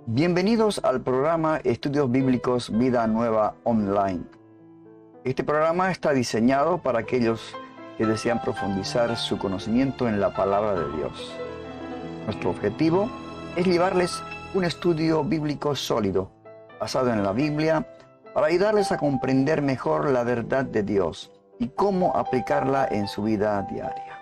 Bienvenidos al programa Estudios Bíblicos Vida Nueva Online. Este programa está diseñado para aquellos que desean profundizar su conocimiento en la palabra de Dios. Nuestro objetivo es llevarles un estudio bíblico sólido, basado en la Biblia, para ayudarles a comprender mejor la verdad de Dios y cómo aplicarla en su vida diaria.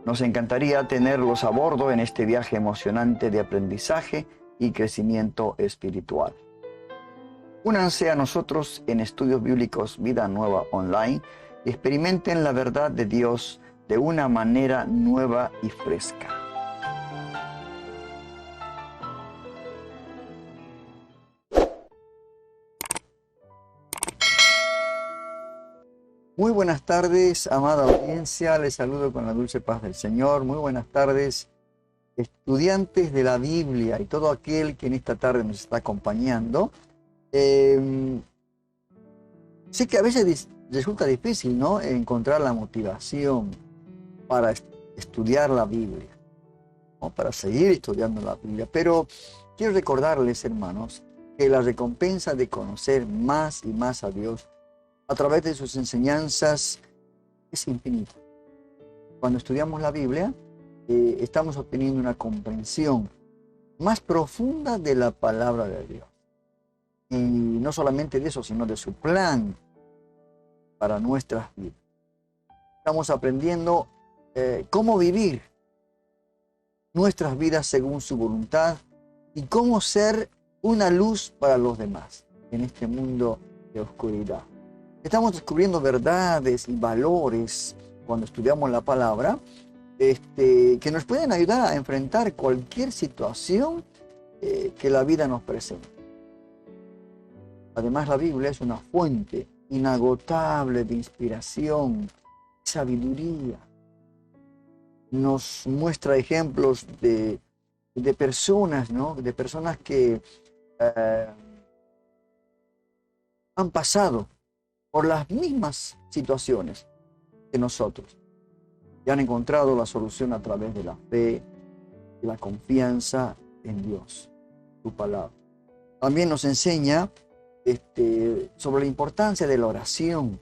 Nos encantaría tenerlos a bordo en este viaje emocionante de aprendizaje y crecimiento espiritual. Únanse a nosotros en Estudios Bíblicos Vida Nueva Online y experimenten la verdad de Dios de una manera nueva y fresca. Muy buenas tardes, amada audiencia. Les saludo con la dulce paz del Señor. Muy buenas tardes, estudiantes de la Biblia y todo aquel que en esta tarde nos está acompañando. Sé que a veces resulta difícil, ¿no?, encontrar la motivación para estudiar la Biblia, ¿no?, para seguir estudiando la Biblia. Pero quiero recordarles, hermanos, que la recompensa de conocer más y más a Dios a través de sus enseñanzas es infinita. Cuando estudiamos la Biblia, estamos obteniendo una comprensión más profunda de la palabra de Dios. Y no solamente de eso, sino de su plan para nuestras vidas. Estamos aprendiendo cómo vivir nuestras vidas según su voluntad y cómo ser una luz para los demás en este mundo de oscuridad. Estamos descubriendo verdades y valores cuando estudiamos la palabra que nos pueden ayudar a enfrentar cualquier situación que la vida nos presenta. Además, la Biblia es una fuente inagotable de inspiración, sabiduría. Nos muestra ejemplos de personas, ¿no?, de personas que han pasado por las mismas situaciones que nosotros y han encontrado la solución a través de la fe y la confianza en Dios, su palabra. También nos enseña sobre la importancia de la oración,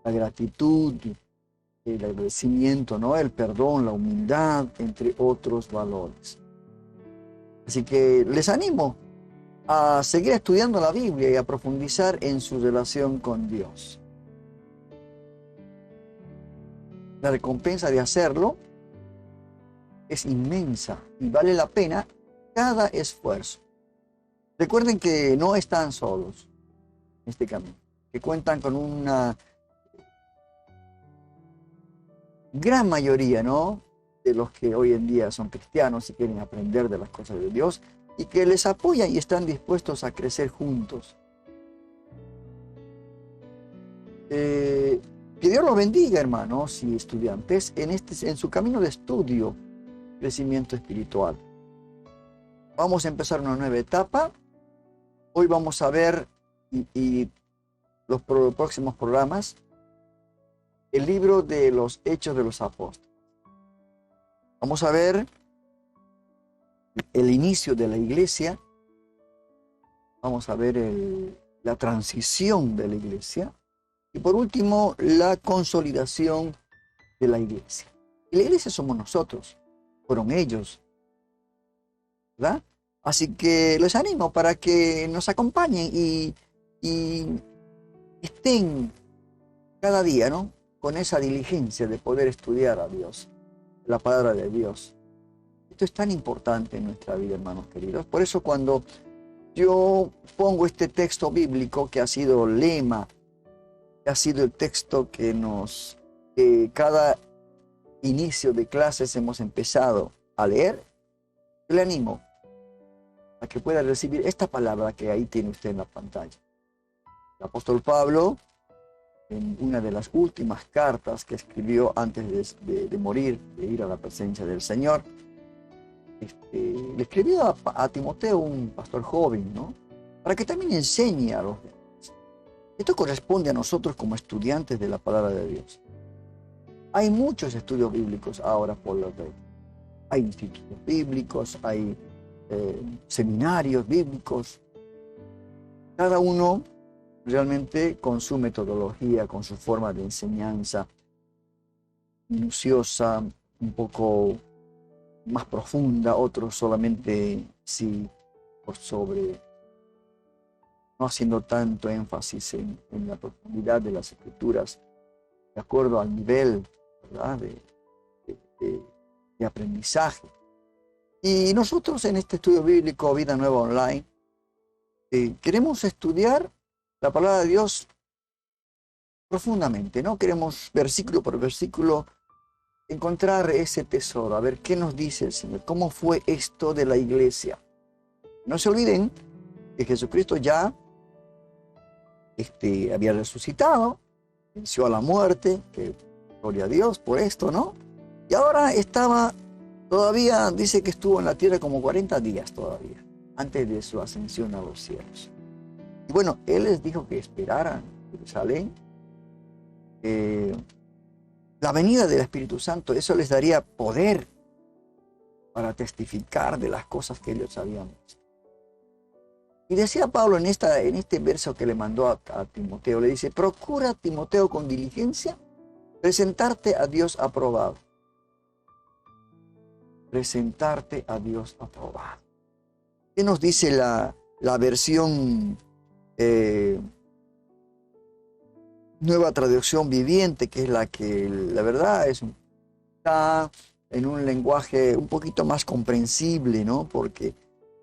la gratitud, el agradecimiento, ¿no?, el perdón, la humildad, entre otros valores. Así que les animo a seguir estudiando la Biblia y a profundizar en su relación con Dios. La recompensa de hacerlo es inmensa y vale la pena cada esfuerzo. Recuerden que no están solos en este camino, que cuentan con una gran mayoría, ¿no?, de los que hoy en día son cristianos y quieren aprender de las cosas de Dios, y que les apoyan y están dispuestos a crecer juntos. Que Dios los bendiga, hermanos y estudiantes, en su camino de estudio, crecimiento espiritual. Vamos a empezar una nueva etapa. Hoy vamos a ver, y los próximos programas, el libro de los Hechos de los Apóstoles. Vamos a ver el inicio de la iglesia. Vamos a ver la transición de la iglesia. Y por último, la consolidación de la iglesia. Y la iglesia somos nosotros, fueron ellos, ¿verdad? Así que les animo para que nos acompañen y estén cada día, ¿no?, con esa diligencia de poder estudiar a Dios, la palabra de Dios. Esto es tan importante en nuestra vida, hermanos queridos. Por eso cuando yo pongo este texto bíblico que ha sido lema, que ha sido el texto que cada inicio de clases hemos empezado a leer, le animo a que pueda recibir esta palabra que ahí tiene usted en la pantalla. El apóstol Pablo, en una de las últimas cartas que escribió antes de morir, de ir a la presencia del Señor, le escribió a Timoteo, un pastor joven, ¿no?, para que también enseñe a los demás. Esto corresponde a nosotros como estudiantes de la palabra de Dios. Hay muchos estudios bíblicos ahora por la red. Hay institutos bíblicos, hay seminarios bíblicos. Cada uno realmente con su metodología, con su forma de enseñanza, minuciosa, un poco más profunda, otros solamente sí por sobre, no haciendo tanto énfasis en la profundidad de las escrituras, de acuerdo al nivel, ¿verdad?, de aprendizaje. Y nosotros en este estudio bíblico Vida Nueva Online queremos estudiar la palabra de Dios profundamente, ¿no? Queremos versículo por versículo encontrar ese tesoro, a ver qué nos dice el Señor, cómo fue esto de la iglesia. No se olviden que Jesucristo ya había resucitado, venció a la muerte, que gloria a Dios por esto, ¿no? Y ahora todavía dice que estuvo en la tierra como 40 días todavía, antes de su ascensión a los cielos. Y bueno, Él les dijo que esperaran en Jerusalén la venida del Espíritu Santo. Eso les daría poder para testificar de las cosas que ellos habían visto. Y decía Pablo en este verso que le mandó a Timoteo, le dice: procura, Timoteo, con diligencia presentarte a Dios aprobado. Presentarte a Dios aprobado. ¿Qué nos dice la versión Nueva Traducción Viviente, que es la que la verdad está en un lenguaje un poquito más comprensible, ¿no? Porque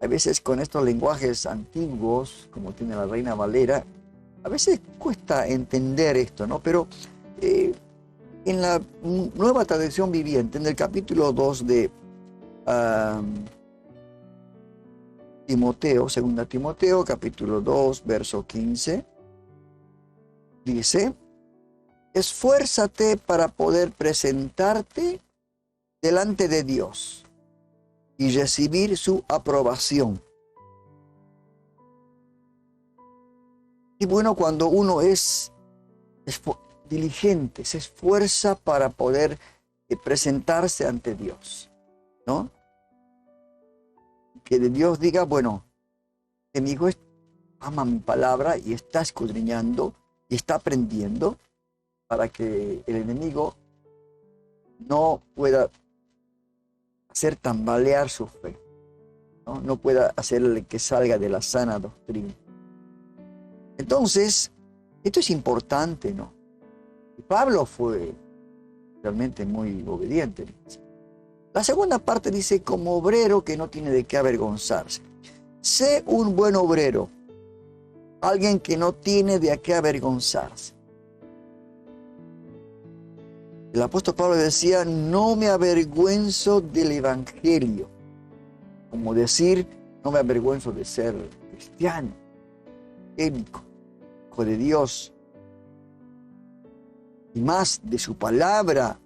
a veces con estos lenguajes antiguos, como tiene la Reina Valera, a veces cuesta entender esto, ¿no? Pero en la Nueva Traducción Viviente, en el capítulo 2 de Timoteo, 2 Timoteo, capítulo 2, verso 15, dice: esfuérzate para poder presentarte delante de Dios y recibir su aprobación. Y bueno, cuando uno es diligente, se esfuerza para poder presentarse ante Dios, ¿no? Que Dios diga, bueno, que mi hijo ama mi palabra y está escudriñando y está aprendiendo, para que el enemigo no pueda hacer tambalear su fe, ¿no? No pueda hacerle que salga de la sana doctrina. Entonces, esto es importante, ¿no? Y Pablo fue realmente muy obediente. La segunda parte dice: como obrero que no tiene de qué avergonzarse. Sé un buen obrero, alguien que no tiene de qué avergonzarse. El apóstol Pablo decía: no me avergüenzo del evangelio. Como decir, no me avergüenzo de ser cristiano, evangélico, hijo de Dios, y más de su palabra,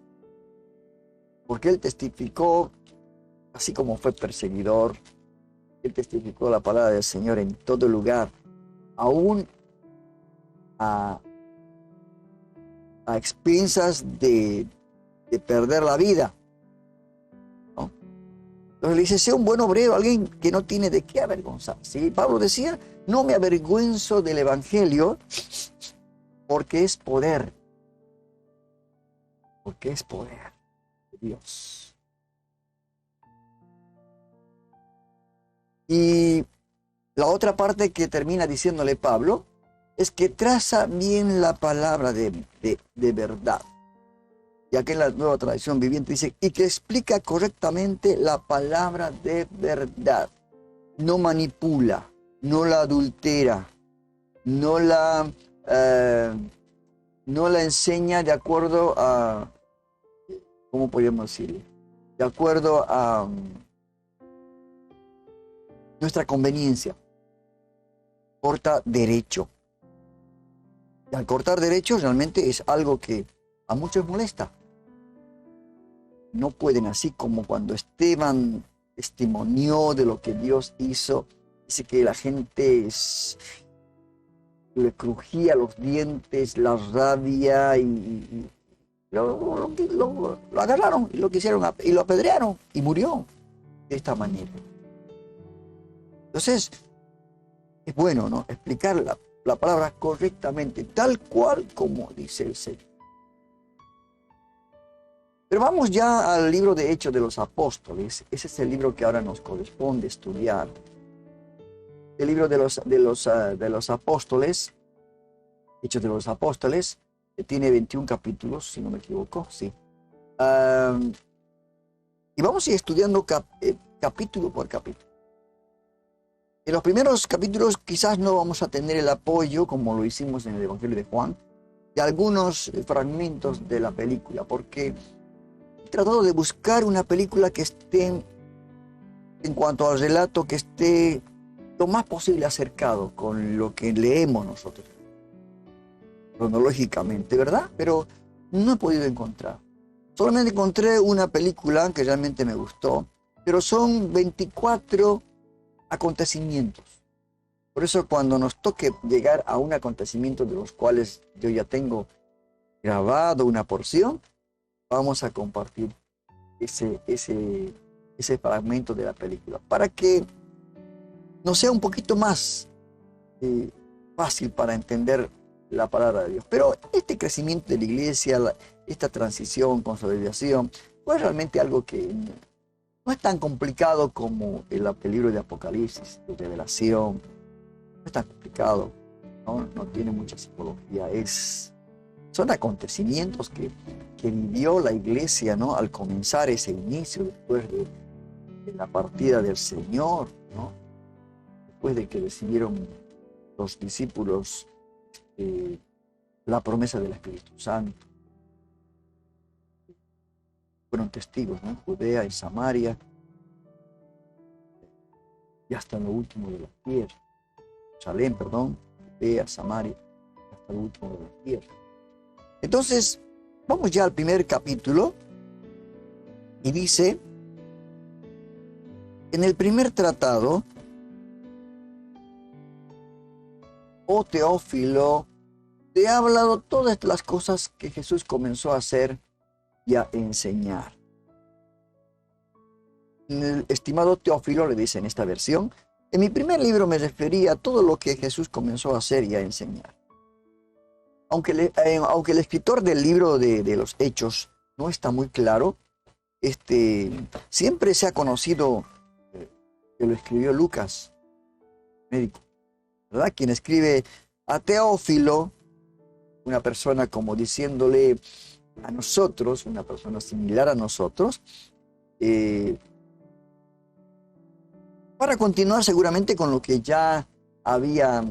porque él testificó, así como fue perseguidor, él testificó la palabra del Señor en todo lugar, aún a expensas de perder la vida, ¿no? Entonces le dice: sé un buen obrero, alguien que no tiene de qué avergonzarse. Y Pablo decía: no me avergüenzo del evangelio, porque es poder. Porque es poder de Dios. Y la otra parte que termina diciéndole Pablo es que traza bien la palabra de verdad. Ya que en la Nueva Traducción Viviente dice: y que explica correctamente la palabra de verdad. No manipula, no la adultera, no la enseña de acuerdo a, ¿cómo podríamos decirle? De acuerdo a nuestra conveniencia. Corta derecho. Y al cortar derecho realmente es algo que a muchos molesta. No pueden, así como cuando Esteban testimonió de lo que Dios hizo, dice que la gente le crujía los dientes, la rabia, y lo agarraron y lo quisieron y lo apedrearon y murió de esta manera. Entonces, es bueno, ¿no?, explicar la palabra correctamente, tal cual como dice el Señor. Pero vamos ya al libro de Hechos de los Apóstoles. Ese es el libro que ahora nos corresponde estudiar. El libro de los Apóstoles, Hechos de los Apóstoles, que tiene 21 capítulos, si no me equivoco, sí. Y vamos a ir estudiando capítulo por capítulo. En los primeros capítulos quizás no vamos a tener el apoyo, como lo hicimos en el Evangelio de Juan, de algunos fragmentos de la película, porque he tratado de buscar una película que esté, en cuanto al relato, que esté lo más posible acercado con lo que leemos nosotros, cronológicamente, ¿verdad? Pero no he podido encontrar. Solamente encontré una película que realmente me gustó, pero son 24 acontecimientos. Por eso cuando nos toque llegar a un acontecimiento de los cuales yo ya tengo grabado una porción, vamos a compartir ese fragmento de la película, para que nos sea un poquito más fácil para entender la palabra de Dios. Pero este crecimiento de la iglesia, esta transición, consolidación, fue realmente algo que no es tan complicado como el libro de Apocalipsis, de Revelación. No es tan complicado, no tiene mucha psicología. Son acontecimientos que vivió la iglesia, ¿no?, al comenzar ese inicio, después de la partida del Señor, ¿no?, después de que recibieron los discípulos la promesa del Espíritu Santo. Fueron testigos, ¿no?, en Judea y Samaria, y hasta lo último de la tierra. Jerusalén, Judea, Samaria, hasta lo último de la tierra. Entonces, vamos ya al primer capítulo, y dice, en el primer tratado, oh Teófilo, te he hablado todas las cosas que Jesús comenzó a hacer y a enseñar. El estimado Teófilo, le dice en esta versión, en mi primer libro me refería a todo lo que Jesús comenzó a hacer y a enseñar. Aunque el escritor del libro de los Hechos no está muy claro, siempre se ha conocido que lo escribió Lucas, médico, ¿verdad? Quien escribe a Teófilo, una persona como diciéndole a nosotros, una persona similar a nosotros, para continuar seguramente con lo que ya había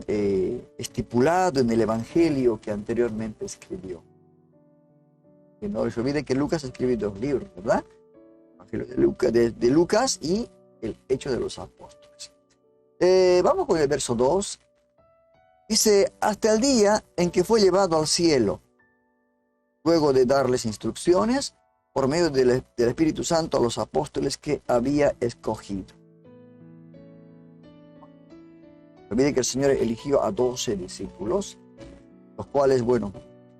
estipulado en el Evangelio que anteriormente escribió. Que no se olvide que Lucas escribe 2 libros, ¿verdad? El Evangelio de Lucas y el Hecho de los Apóstoles. Vamos con el verso 2. Dice, hasta el día en que fue llevado al cielo, luego de darles instrucciones por medio del Espíritu Santo a los apóstoles que había escogido. Olvide que el Señor eligió a 12 discípulos, los cuales, bueno,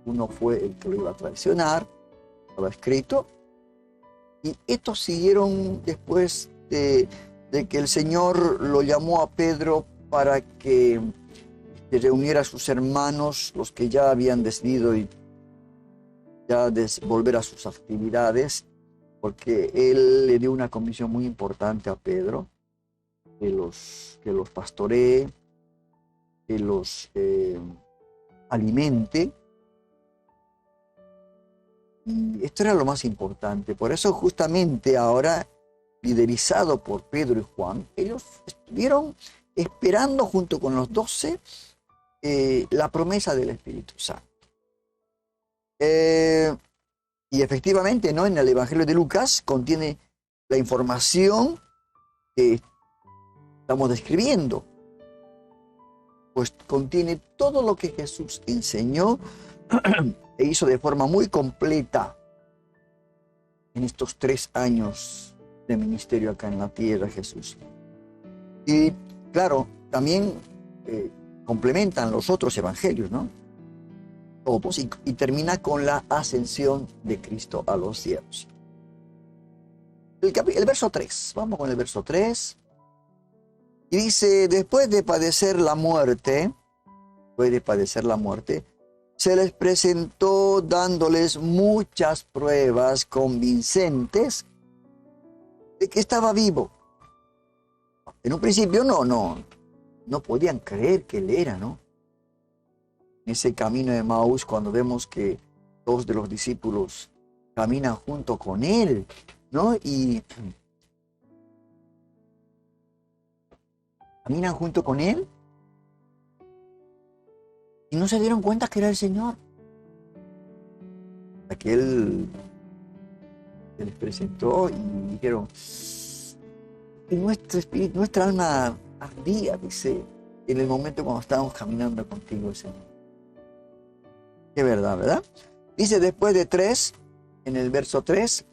uno fue el que lo iba a traicionar, estaba escrito, y estos siguieron después de que el Señor lo llamó a Pedro para que reuniera a sus hermanos, los que ya habían decidido ya volver a sus actividades, porque Él le dio una comisión muy importante a Pedro, que los pastoree, que los alimente. Y esto era lo más importante. Por eso justamente ahora, liderizado por Pedro y Juan, ellos estuvieron esperando junto con los 12 la promesa del Espíritu Santo. Y efectivamente, ¿no?, en el Evangelio de Lucas contiene la información que estamos describiendo. Pues contiene todo lo que Jesús enseñó e hizo de forma muy completa en estos 3 años de ministerio acá en la tierra, Jesús. Y claro, también complementan los otros evangelios, ¿no? Todos, y termina con la ascensión de Cristo a los cielos. El verso 3, vamos con el verso 3. Y dice, después de padecer la muerte, se les presentó dándoles muchas pruebas convincentes de que estaba vivo. En un principio no podían creer que él era, ¿no? En ese camino de Maús, cuando vemos que dos de los discípulos caminan junto con él, ¿no? Y caminan junto con él y no se dieron cuenta que era el Señor. Aquel se les presentó y dijeron, y nuestro espíritu, nuestra alma ardía, dice, en el momento cuando estábamos caminando contigo, Señor. Qué verdad, ¿verdad? Dice después de 3, en el verso 3,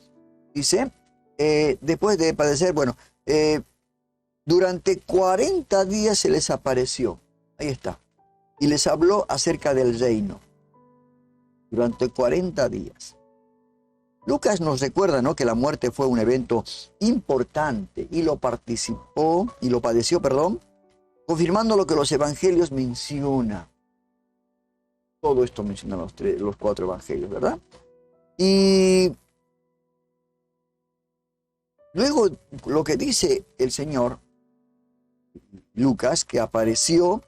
dice, después de padecer, durante 40 días se les apareció. Ahí está. Y les habló acerca del reino. Durante 40 días. Lucas nos recuerda, ¿no?, que la muerte fue un evento importante y lo padeció, confirmando lo que los evangelios mencionan. Todo esto menciona los 4 evangelios, ¿verdad? Y luego lo que dice el Señor, Lucas, que apareció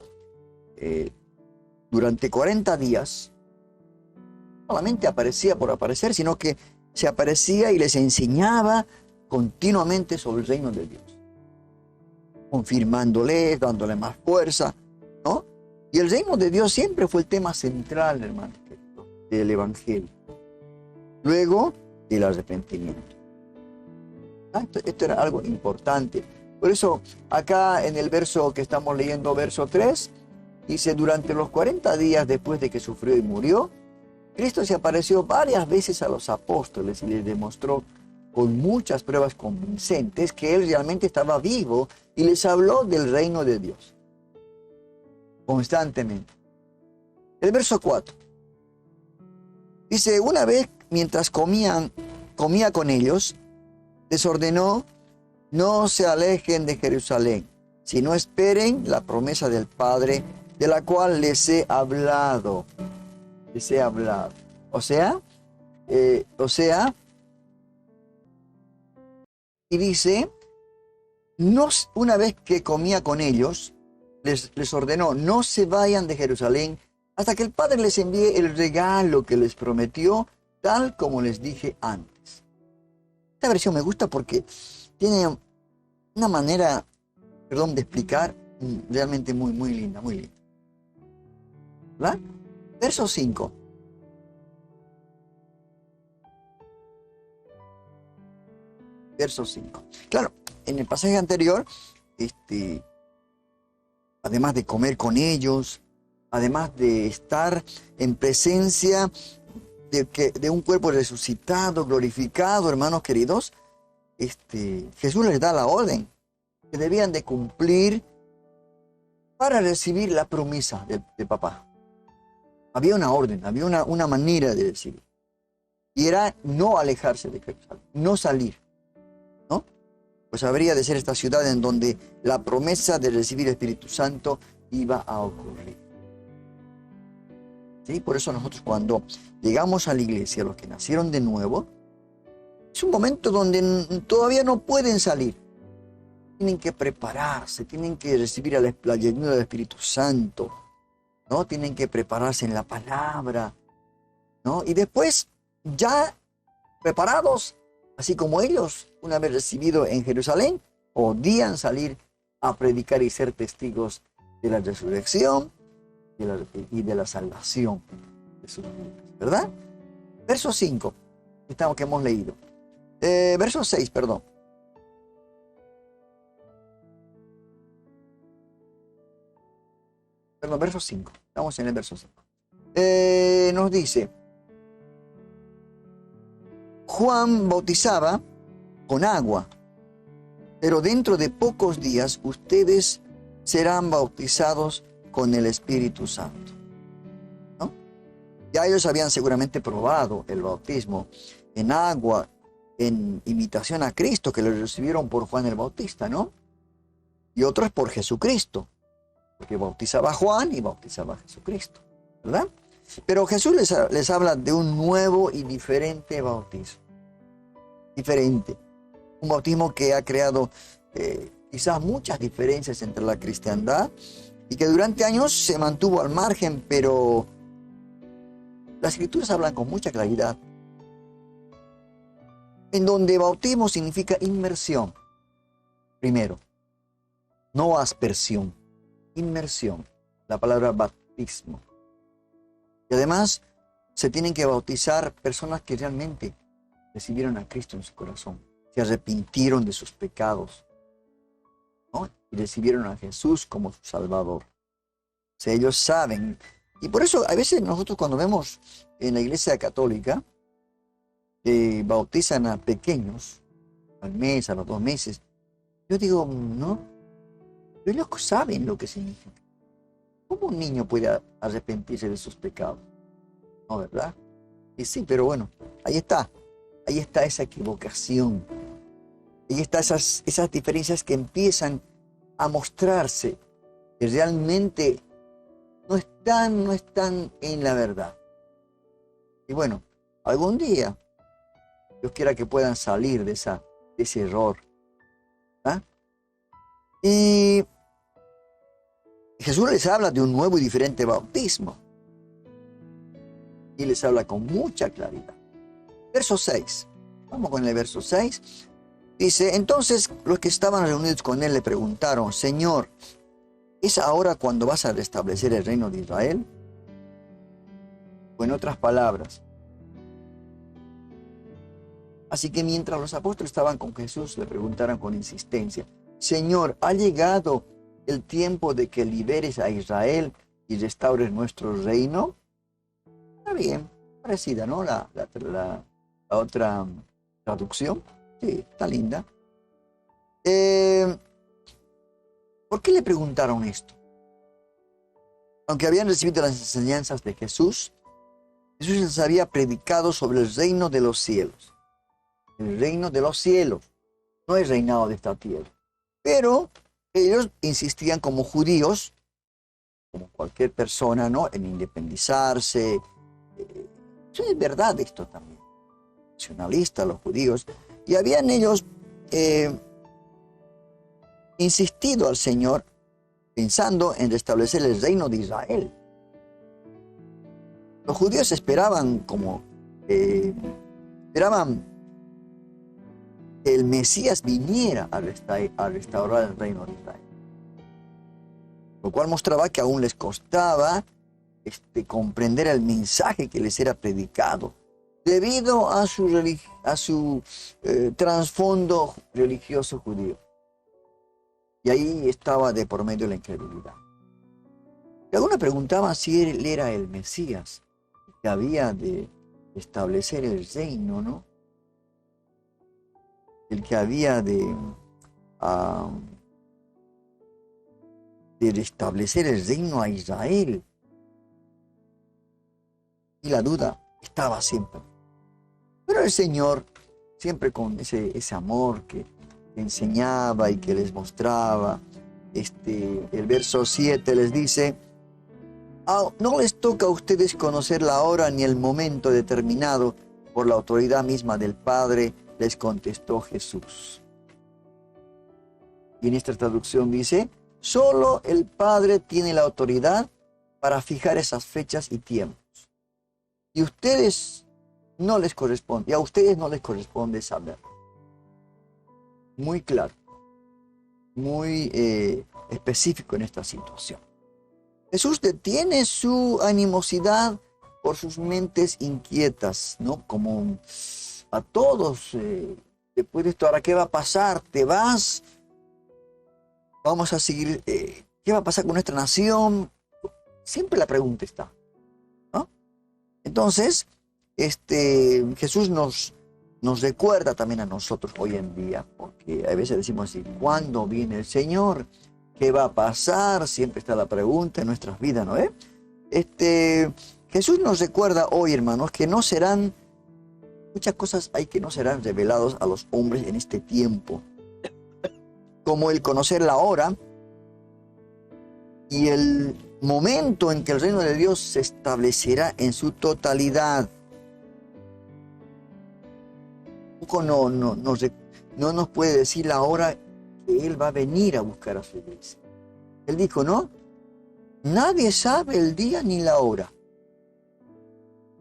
durante 40 días, no solamente aparecía por aparecer, sino que se aparecía y les enseñaba continuamente sobre el reino de Dios, confirmándoles, dándole más fuerza, ¿no? Y el reino de Dios siempre fue el tema central, hermano, del Evangelio. Luego, el arrepentimiento. Esto era algo importante. Por eso, acá en el verso que estamos leyendo, verso 3, dice, durante los 40 días después de que sufrió y murió, Cristo se apareció varias veces a los apóstoles y les demostró con muchas pruebas convincentes que Él realmente estaba vivo y les habló del reino de Dios. Constantemente. El verso 4. Dice, una vez mientras comía con ellos, les ordenó, no se alejen de Jerusalén, sino esperen la promesa del Padre, de la cual les he hablado. O sea, y dice, una vez que comía con ellos, les ordenó, no se vayan de Jerusalén hasta que el Padre les envíe el regalo que les prometió, tal como les dije antes. Esta versión me gusta porque tiene una manera, de explicar realmente muy, muy linda, muy linda. ¿Verdad? Verso 5. Verso 5. Claro, en el pasaje anterior, además de comer con ellos, además de estar en presencia de un cuerpo resucitado, glorificado, hermanos queridos, Jesús les da la orden que debían de cumplir para recibir la promesa de papá. Había una orden, había una manera de recibir. Y era no alejarse de Jerusalén, no salir, ¿no? Pues habría de ser esta ciudad en donde la promesa de recibir el Espíritu Santo iba a ocurrir. ¿Sí? Por eso nosotros cuando llegamos a la iglesia, los que nacieron de nuevo, es un momento donde todavía no pueden salir. Tienen que prepararse, tienen que recibir la llenura del Espíritu Santo, ¿no? Tienen que prepararse en la palabra, ¿no? Y después, ya preparados, así como ellos, una vez recibido en Jerusalén, podían salir a predicar y ser testigos de la resurrección y de la salvación de sus vidas, ¿verdad? Verso 5, que hemos leído. Verso 6, perdón. Perdón, verso 5. Estamos en el verso 5. Nos dice, Juan bautizaba con agua, pero dentro de pocos días ustedes serán bautizados con el Espíritu Santo, ¿no? Ya ellos habían seguramente probado el bautismo en agua, en imitación a Cristo, que lo recibieron por Juan el Bautista, ¿no? y otro es por Jesucristo, porque bautizaba a Juan y bautizaba a Jesucristo, ¿verdad? Pero Jesús les habla de un nuevo y diferente bautismo. Diferente. Un bautismo que ha creado quizás muchas diferencias entre la cristiandad y que durante años se mantuvo al margen, pero las escrituras hablan con mucha claridad. En donde bautismo significa inmersión. Primero, no aspersión, inmersión. La palabra bautismo. Y además se tienen que bautizar personas que realmente recibieron a Cristo en su corazón, se arrepintieron de sus pecados, ¿no? Y recibieron a Jesús como su Salvador. O sea, ellos saben. Y por eso a veces nosotros cuando vemos en la iglesia católica que bautizan a pequeños, al mes, a los 2 meses, yo digo, no, ellos saben lo que significa. ¿Cómo un niño puede arrepentirse de sus pecados? ¿No, verdad? Y sí, pero bueno, ahí está esa equivocación. Ahí están esas diferencias que empiezan a mostrarse, que realmente no están en la verdad. Y bueno, algún día, Dios quiera que puedan salir de ese error. ¿Ah? Y Jesús les habla de un nuevo y diferente bautismo. Y les habla con mucha claridad. Verso 6. Vamos con el verso 6. Dice, entonces los que estaban reunidos con él le preguntaron, Señor, ¿es ahora cuando vas a restablecer el reino de Israel? O en otras palabras. Así que mientras los apóstoles estaban con Jesús, le preguntaron con insistencia, Señor, ¿ha llegado el tiempo de que liberes a Israel y restaures nuestro reino? Está bien, parecida, ¿no? La otra traducción. Sí, está linda. ¿Por qué le preguntaron esto? Aunque habían recibido las enseñanzas de Jesús, Jesús les había predicado sobre el reino de los cielos. El reino de los cielos, no el reinado de esta tierra. Pero ellos insistían como judíos, como cualquier persona, ¿no? En independizarse. Eso es verdad esto también. Nacionalistas, los judíos. Y habían ellos insistido al Señor pensando en restablecer el reino de Israel. Los judíos esperaban que el Mesías viniera a restaurar el reino de Israel. Lo cual mostraba que aún les costaba comprender el mensaje que les era predicado, debido a su trasfondo religioso judío. Y ahí estaba de por medio la incredulidad. Y algunos preguntaban si él era el Mesías, que había de establecer el reino, ¿no? El que había de restablecer el reino a Israel. Y la duda estaba siempre. Pero el Señor, siempre con ese amor que enseñaba y que les mostraba, el verso 7 les dice, no les toca a ustedes conocer la hora ni el momento determinado por la autoridad misma del Padre, les contestó Jesús. Y en esta traducción dice, solo el Padre tiene la autoridad para fijar esas fechas y tiempos. Y a ustedes no les corresponde saber. Muy claro, muy específico en esta situación. Jesús detiene su animosidad por sus mentes inquietas, ¿no? Como a todos, después de esto, ¿ahora qué va a pasar? ¿Te vas? Vamos a seguir, ¿qué va a pasar con nuestra nación? Siempre la pregunta está, ¿no? Entonces, Jesús nos recuerda también a nosotros hoy en día, porque a veces decimos así, ¿cuándo viene el Señor? ¿Qué va a pasar? Siempre está la pregunta en nuestras vidas, ¿no? Jesús nos recuerda hoy, hermanos, que muchas cosas hay que no serán revelados a los hombres en este tiempo. como el conocer la hora y el momento en que el reino de Dios se establecerá en su totalidad. Tampoco no nos puede decir la hora que Él va a venir a buscar a su iglesia. Él dijo, no, nadie sabe el día ni la hora,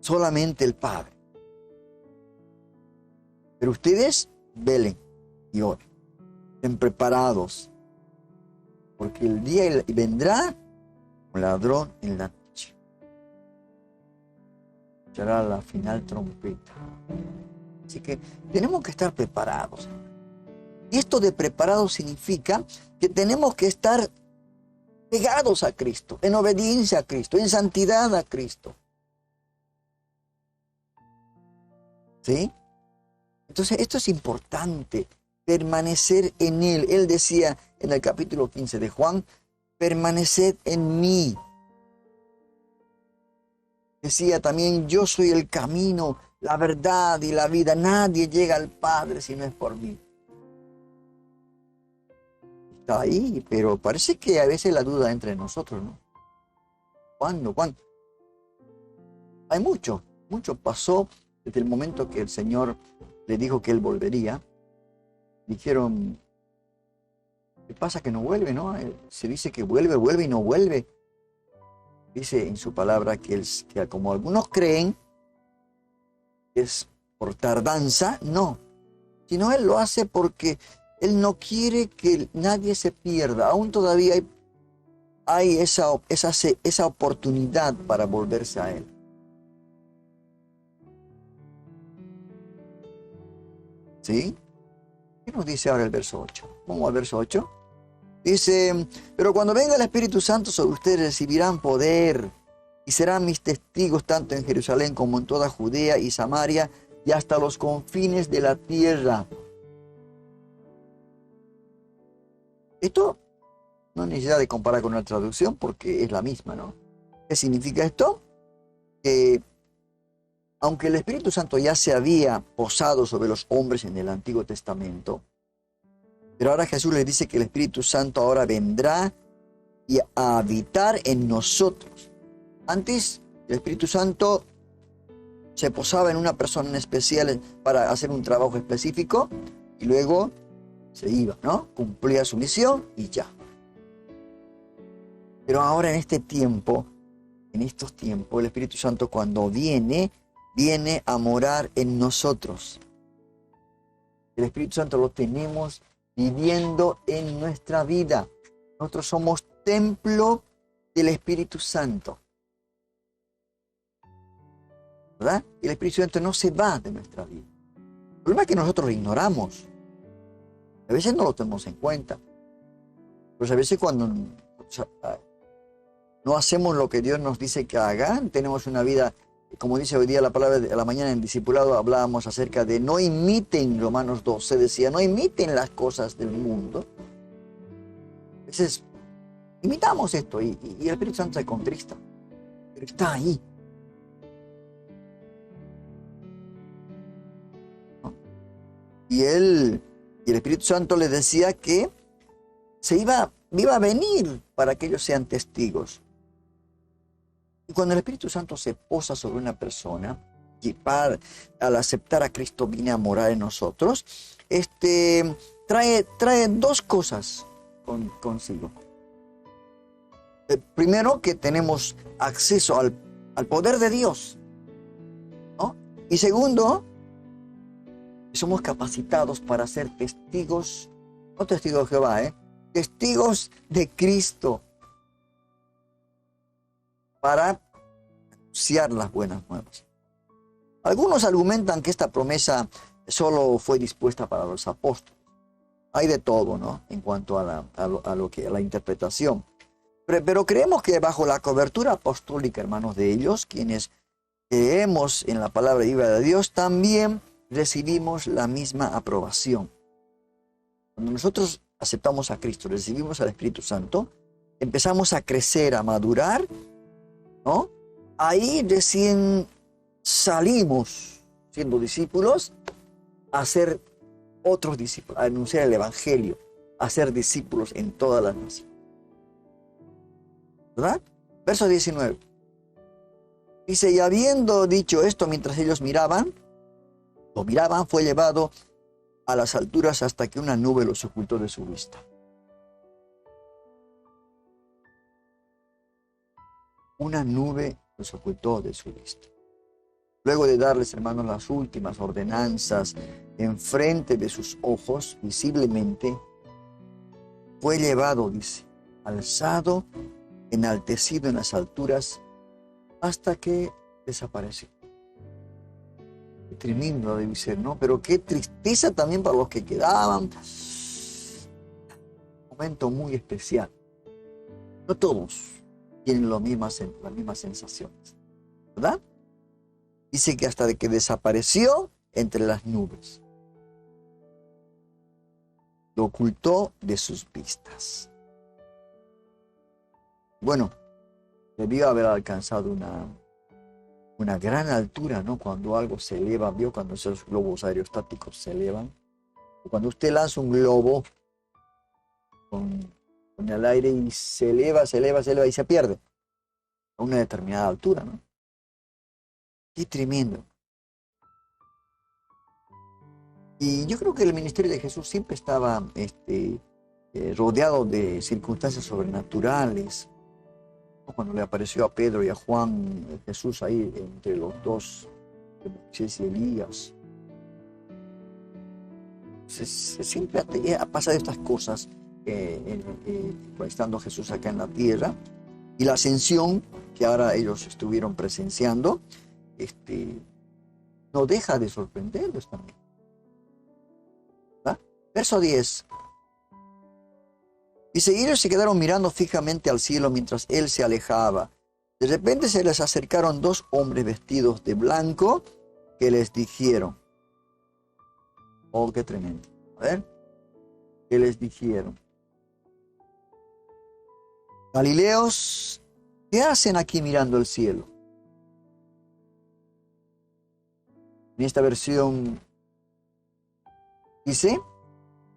solamente el Padre. Pero ustedes velen y oren, estén preparados, porque el día vendrá como ladrón en la noche. Será la final trompeta. Así que tenemos que estar preparados. Y esto de preparados significa que tenemos que estar pegados a Cristo, en obediencia a Cristo, en santidad a Cristo. ¿Sí? Entonces esto es importante, permanecer en Él. Él decía en el capítulo 15 de Juan, permaneced en mí. Decía también, yo soy el camino, la verdad y la vida. Nadie llega al Padre si no es por mí. Está ahí, pero parece que a veces la duda entra en nosotros, ¿no? ¿Cuándo? Hay mucho pasó desde el momento que el Señor le dijo que Él volvería. Dijeron, ¿qué pasa que no vuelve, no? Se dice que vuelve y no vuelve. Dice en su palabra que como algunos creen, es por tardanza, no. Sino Él lo hace porque Él no quiere que nadie se pierda. Aún todavía hay esa oportunidad para volverse a Él. ¿Sí? ¿Qué nos dice ahora el verso 8? Vamos al verso 8. Dice, pero cuando venga el Espíritu Santo sobre ustedes recibirán poder y serán mis testigos tanto en Jerusalén como en toda Judea y Samaria y hasta los confines de la tierra. Esto no hay necesidad de comparar con una traducción porque es la misma, ¿no? ¿Qué significa esto? Que aunque el Espíritu Santo ya se había posado sobre los hombres en el Antiguo Testamento, pero ahora Jesús les dice que el Espíritu Santo ahora vendrá a habitar en nosotros. Antes, el Espíritu Santo se posaba en una persona en especial para hacer un trabajo específico y luego se iba, ¿no? Cumplía su misión y ya. Pero ahora en estos tiempos, el Espíritu Santo cuando viene a morar en nosotros. El Espíritu Santo lo tenemos viviendo en nuestra vida. Nosotros somos templo del Espíritu Santo. ¿Verdad? Y el Espíritu Santo no se va de nuestra vida. El problema es que nosotros lo ignoramos. A veces no lo tenemos en cuenta. Pues a veces cuando no hacemos lo que Dios nos dice que hagan, tenemos una vida, como dice hoy día la palabra de la mañana en discipulado, hablábamos acerca de no imiten, Romanos 12 decía, no imiten las cosas del mundo. A veces imitamos esto y el Espíritu Santo se contrista, pero está ahí. ¿No? Y el Espíritu Santo les decía que iba a venir para que ellos sean testigos. Y cuando el Espíritu Santo se posa sobre una persona, y al aceptar a Cristo viene a morar en nosotros, trae dos cosas consigo. Primero, que tenemos acceso al poder de Dios, ¿no? Y segundo, que somos capacitados para ser testigos, no testigos de Jehová, testigos de Cristo, para anunciar las buenas nuevas. Algunos argumentan que esta promesa solo fue dispuesta para los apóstoles. Hay de todo, ¿no? En cuanto a la interpretación. Pero creemos que bajo la cobertura apostólica, hermanos, de ellos, quienes creemos en la palabra viva de Dios, también recibimos la misma aprobación. Cuando nosotros aceptamos a Cristo, recibimos al Espíritu Santo, empezamos a crecer, a madurar, ¿no? Ahí recién salimos, siendo discípulos, a ser otros discípulos, a anunciar el Evangelio, hacer discípulos en todas las naciones. ¿Verdad? Verso 19. Dice, y habiendo dicho esto mientras ellos miraban, fue llevado a las alturas hasta que una nube los ocultó de su vista. Una nube los ocultó de su vista. Luego de darles, hermanos, las últimas ordenanzas enfrente de sus ojos, visiblemente, fue llevado, dice, alzado, enaltecido en las alturas, hasta que desapareció. Qué tremendo debe ser, ¿no? Pero qué tristeza también para los que quedaban. Un momento muy especial. No todos tienen las mismas sensaciones, ¿verdad? Dice que hasta de que desapareció entre las nubes. Lo ocultó de sus vistas. Bueno, debió haber alcanzado una gran altura, ¿no? Cuando algo se eleva, ¿vio? Cuando esos globos aerostáticos se elevan. Cuando usted lanza un globo con el aire y se eleva y se pierde a una determinada altura, ¿no? Qué tremendo. Y yo creo que el ministerio de Jesús siempre estaba rodeado de circunstancias sobrenaturales. Cuando le apareció a Pedro y a Juan, Jesús ahí entre los dos, Moisés y Elías. Siempre ha pasado estas cosas estando Jesús acá en la tierra. Y la ascensión que ahora ellos estuvieron presenciando, no deja de sorprenderlos también. ¿verdad? Verso 10. Dice, y ellos se quedaron mirando fijamente al cielo mientras él se alejaba. De repente se les acercaron dos hombres vestidos de blanco que les dijeron. Oh, qué tremendo. A ver. ¿Qué les dijeron? Galileos, ¿qué hacen aquí mirando el cielo? En esta versión dice,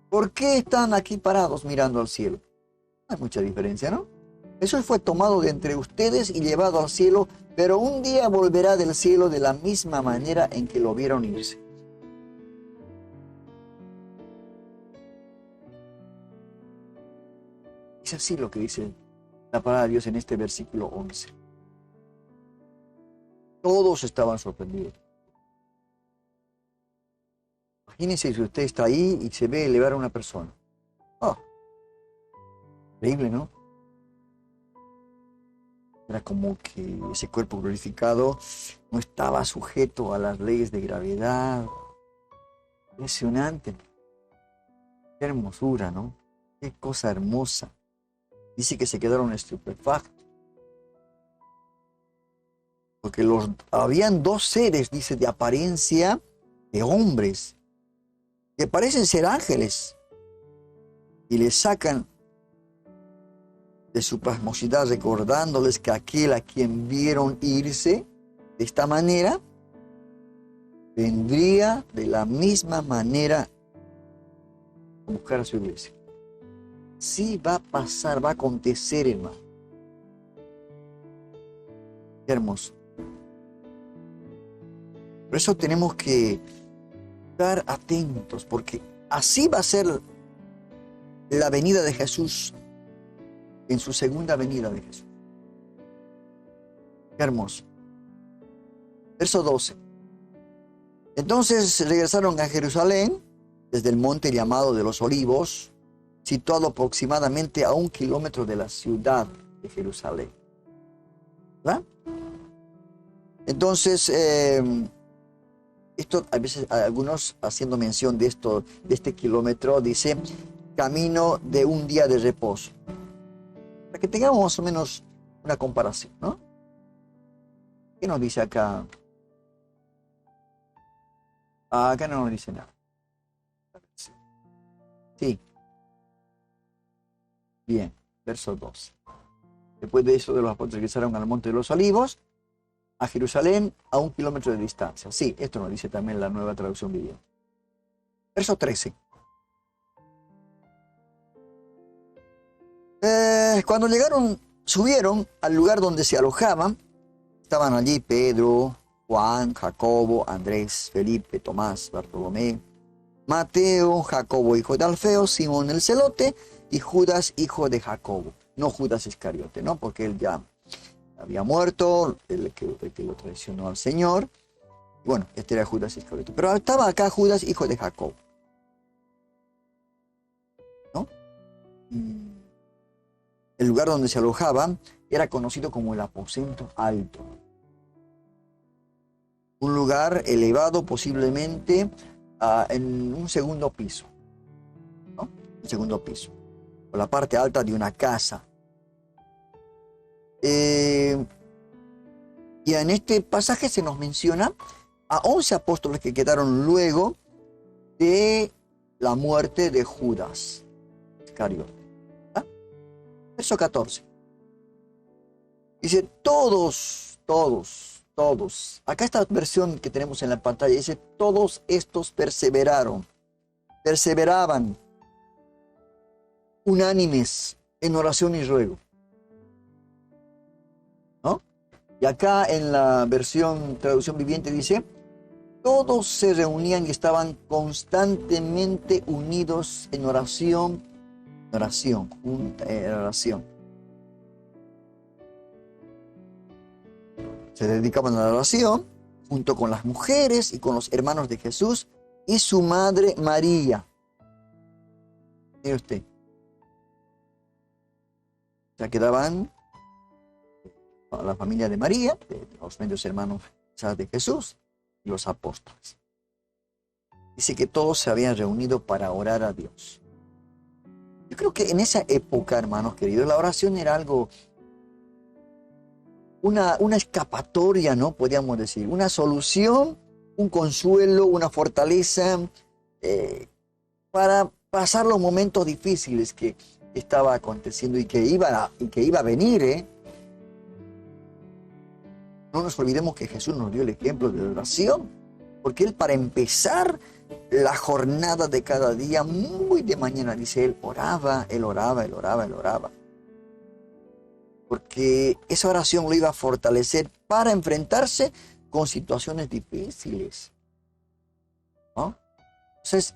¿por qué están aquí parados mirando al cielo? No hay mucha diferencia, ¿no? Jesús fue tomado de entre ustedes y llevado al cielo, pero un día volverá del cielo de la misma manera en que lo vieron irse. Es así lo que dice la palabra de Dios en este versículo 11. Todos estaban sorprendidos. Imagínense si usted está ahí y se ve elevar a una persona. ¡Oh! Increíble, ¿no? Era como que ese cuerpo glorificado no estaba sujeto a las leyes de gravedad. Impresionante. Qué hermosura, ¿no? Qué cosa hermosa. Dice que se quedaron estupefactos. Porque habían dos seres, dice, de apariencia de hombres, que parecen ser ángeles. Y les sacan de su pasmosidad recordándoles que aquel a quien vieron irse de esta manera, vendría de la misma manera a buscar a su iglesia. Sí va a pasar, va a acontecer, hermano. Qué hermoso. Por eso tenemos que estar atentos, porque así va a ser la venida de Jesús en su segunda venida de Jesús. Qué hermoso. Verso 12. Entonces regresaron a Jerusalén desde el monte llamado de los Olivos, situado aproximadamente a 1 kilómetro de la ciudad de Jerusalén. ¿Verdad? Entonces, esto a veces algunos haciendo mención de esto, de este kilómetro, dice camino de un día de reposo. Para que tengamos más o menos una comparación, ¿no? ¿Qué nos dice acá? Acá no nos dice nada. Sí. Bien, verso 2. Después de eso, de los apóstoles regresaron al monte de los Olivos, a Jerusalén, a 1 kilómetro de distancia. Sí, esto nos dice también la Nueva Traducción Viviente. Verso 13. Entonces, cuando subieron al lugar donde se alojaban, estaban allí Pedro, Juan, Jacobo, Andrés, Felipe, Tomás, Bartolomé, Mateo, Jacobo, hijo de Alfeo, Simón el celote y Judas, hijo de Jacobo. No Judas Iscariote, ¿no? Porque él ya había muerto, el que lo traicionó al Señor. Bueno, este era Judas Iscariote. Pero estaba acá Judas, hijo de Jacobo, ¿no? El lugar donde se alojaban era conocido como el aposento alto. Un lugar elevado posiblemente en un segundo piso, ¿no? Un segundo piso, o la parte alta de una casa. Y en este pasaje se nos menciona a 11 apóstoles que quedaron luego de la muerte de Judas Iscariote. Verso 14. Dice, todos. Acá esta versión que tenemos en la pantalla dice, todos estos perseveraban, unánimes en oración y ruego. ¿No? Y acá en la versión traducción viviente dice, todos se reunían y estaban constantemente unidos en oración. Se dedicaban a la oración junto con las mujeres y con los hermanos de Jesús y su madre María. Mire usted. Ya quedaban la familia de María, de los medios hermanos de Jesús y los apóstoles. Dice que todos se habían reunido para orar a Dios. Yo creo que en esa época, hermanos queridos, la oración era algo, una escapatoria, ¿no? Podríamos decir, una solución, un consuelo, una fortaleza para pasar los momentos difíciles que estaba aconteciendo y que iba a venir, No nos olvidemos que Jesús nos dio el ejemplo de la oración, porque Él, para empezar la jornada de cada día, muy de mañana, dice, Él oraba. Porque esa oración lo iba a fortalecer para enfrentarse con situaciones difíciles, ¿no? Entonces,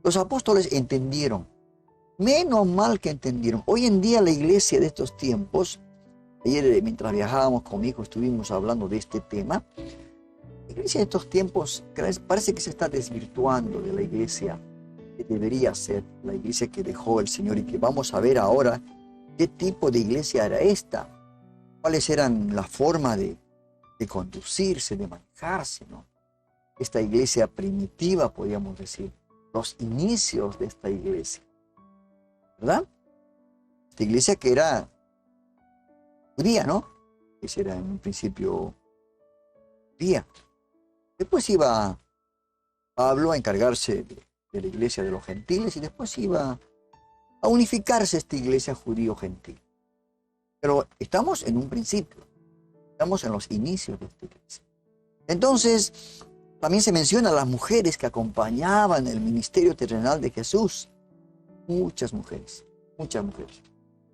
los apóstoles entendieron. Menos mal que entendieron. Hoy en día la iglesia de estos tiempos, ayer mientras viajábamos con mi hijo estuvimos hablando de este tema, la iglesia de estos tiempos parece que se está desvirtuando de la iglesia que debería ser, la iglesia que dejó el Señor, y que vamos a ver ahora qué tipo de iglesia era esta, cuáles eran la forma de conducirse, de manejarse, ¿no? Esta iglesia primitiva, podríamos decir, los inicios de esta iglesia, ¿verdad? Esta iglesia que era judía, ¿no? Esa era en un principio judía. Después iba Pablo a encargarse de la iglesia de los gentiles y después iba a unificarse esta iglesia judío-gentil. Pero estamos en un principio, estamos en los inicios de esta iglesia. Entonces, también se menciona a las mujeres que acompañaban el ministerio terrenal de Jesús. Muchas mujeres.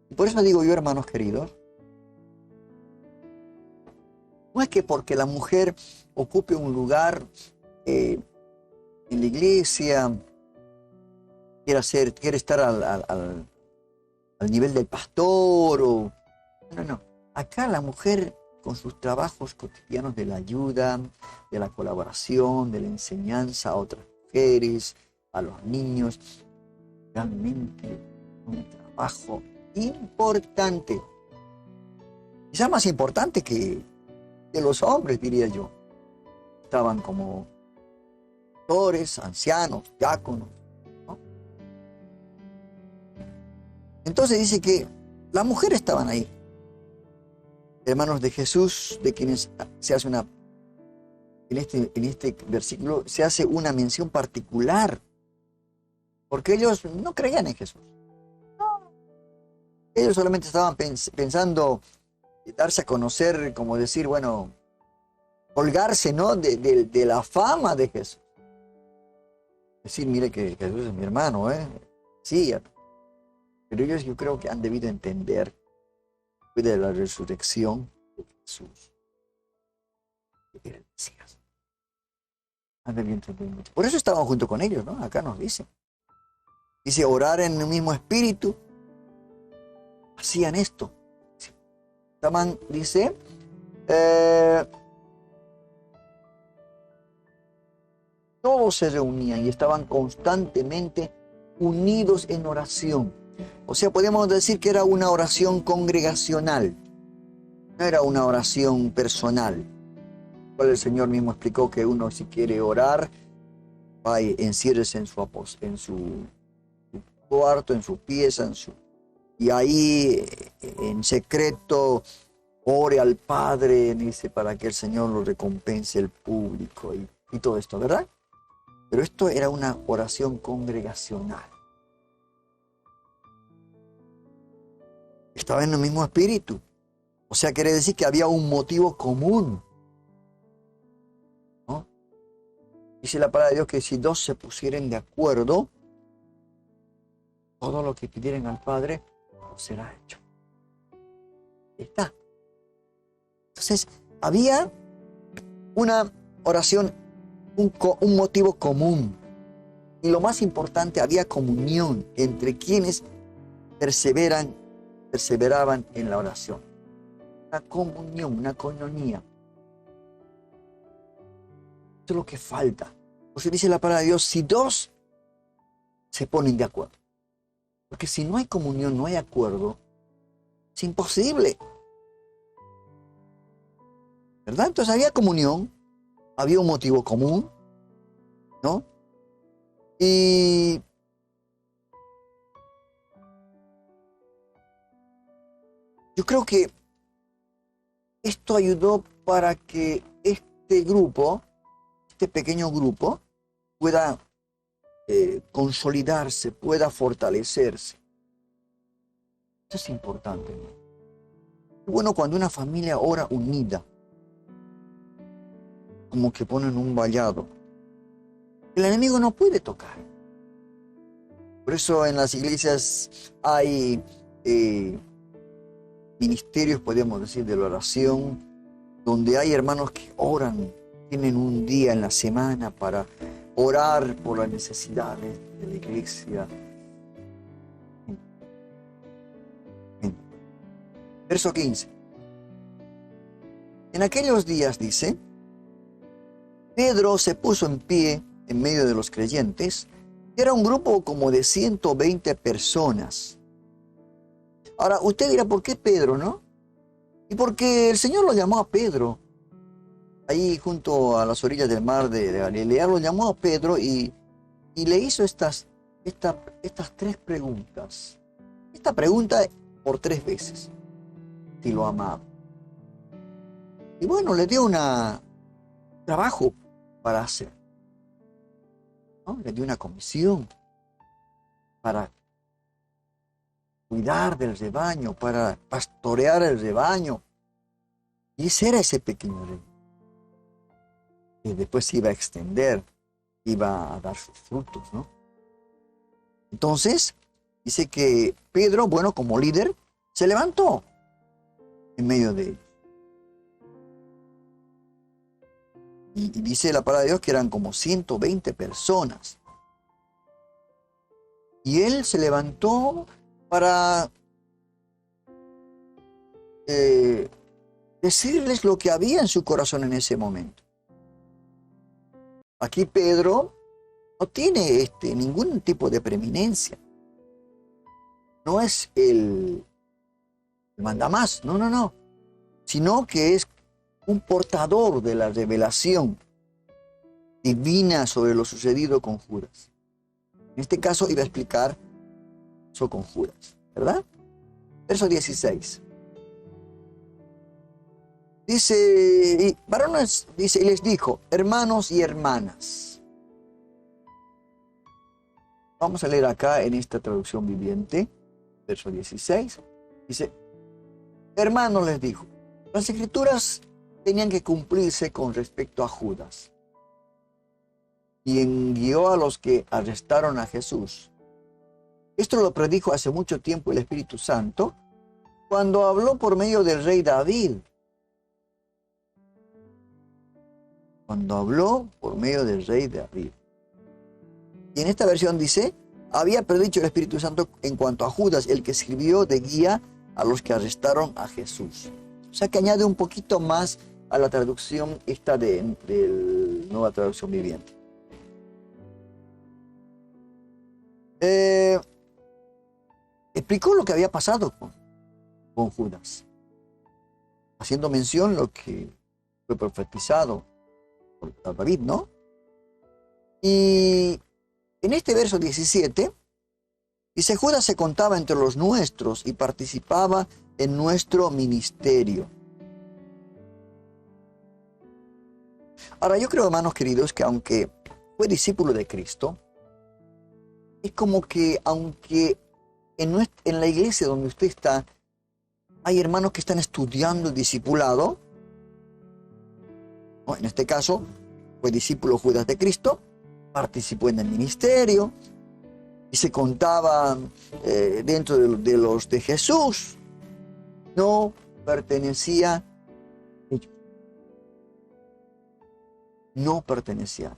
Y por eso digo yo, hermanos queridos, no es que porque la mujer ocupe un lugar en la iglesia, quiere estar al nivel del pastor, no. Acá la mujer, con sus trabajos cotidianos de la ayuda, de la colaboración, de la enseñanza a otras mujeres, a los niños, realmente un trabajo importante. Quizá más importante que los hombres, diría yo. Estaban como pastores, ancianos, diáconos, ¿no? Entonces dice que las mujeres estaban ahí. Hermanos de Jesús, de quienes se hace en este versículo se hace una mención particular, porque ellos no creían en Jesús. No. Ellos solamente estaban pensando darse a conocer, como decir, bueno, colgarse, ¿no? de la fama de Jesús. Decir, mire que Jesús es mi hermano, Sí, Pero ellos yo creo que han debido entender, después de la resurrección de Jesús, que era el Mesías. Han debido entender mucho. Por eso estaban junto con ellos, ¿no? Acá nos dice. Dice, orar en el mismo espíritu. Hacían esto. Estaban, dice, todos se reunían y estaban constantemente unidos en oración. O sea, podemos decir que era una oración congregacional. No era una oración personal. El Señor mismo explicó que uno, si quiere orar, va y enciérrese en su cuarto, en su pieza, y ahí en secreto ore al Padre, dice, para que el Señor lo recompense el público y todo esto, ¿verdad? Pero esto era una oración congregacional. Estaba en el mismo espíritu. O sea, quiere decir que había un motivo común, ¿no? Dice la palabra de Dios que si dos se pusieran de acuerdo, todo lo que pidieran al Padre será hecho. Ahí está. Entonces, había una oración, un motivo común. Y lo más importante, había comunión entre quienes perseveraban en la oración. Una comunión, una coinonía. Esto es lo que falta. Por eso dice la palabra de Dios, si dos se ponen de acuerdo. Porque si no hay comunión, no hay acuerdo, es imposible. ¿Verdad? Entonces había comunión, había un motivo común, ¿no? Y yo creo que esto ayudó para que este grupo, este pequeño grupo, pueda consolidarse, pueda fortalecerse. Esto es importante, ¿no? Es bueno cuando una familia ora unida, como que ponen un vallado. El enemigo no puede tocar. Por eso en las iglesias hay ministerios, podemos decir, de la oración, donde hay hermanos que oran, tienen un día en la semana para orar por las necesidades de la iglesia. Verso 15. En aquellos días, dice, Pedro se puso en pie en medio de los creyentes. Era un grupo como de 120 personas. Ahora, usted dirá, ¿por qué Pedro, no? Y porque el Señor lo llamó a Pedro. Ahí junto a las orillas del mar de Galilea, lo llamó a Pedro y le hizo estas 3 preguntas. Esta pregunta por 3 veces. Si lo amaba. Y bueno, le dio un trabajo para hacer, ¿no? Le dio una comisión para cuidar del rebaño, para pastorear el rebaño. Y ese era ese pequeño rebaño. Y después se iba a extender, iba a dar sus frutos, ¿no? Entonces, dice que Pedro, bueno, como líder, se levantó en medio de ellos. Y dice la palabra de Dios que eran como 120 personas. Y él se levantó para decirles lo que había en su corazón en ese momento. Aquí Pedro no tiene ningún tipo de preeminencia. No es el mandamás, no. Sino que es un portador de la revelación divina sobre lo sucedido con Judas. En este caso iba a explicar eso con Judas, ¿verdad? Verso 16. Dice, y varones, dice, y les dijo, hermanos y hermanas. Vamos a leer acá en esta traducción viviente, verso 16. Dice, hermanos les dijo, las escrituras tenían que cumplirse con respecto a Judas, quien guió a los que arrestaron a Jesús. Esto lo predijo hace mucho tiempo el Espíritu Santo, cuando habló por medio del rey David. Cuando habló por medio del rey David. Y en esta versión dice, había predicho el Espíritu Santo en cuanto a Judas, el que sirvió de guía a los que arrestaron a Jesús. O sea que añade un poquito más a la traducción esta de Nueva Traducción Viviente. Explicó lo que había pasado con Judas, haciendo mención lo que fue profetizado por David, ¿no? Y en este verso 17, dice, Judas se contaba entre los nuestros y participaba en nuestro ministerio. Ahora, yo creo, hermanos queridos, que aunque fue discípulo de Cristo, es como que aunque en la iglesia donde usted está, hay hermanos que están estudiando el discipulado, ¿no? En este caso, fue discípulo Judas de Cristo, participó en el ministerio y se contaba dentro de los de Jesús, no pertenecía a ellos. No pertenecía.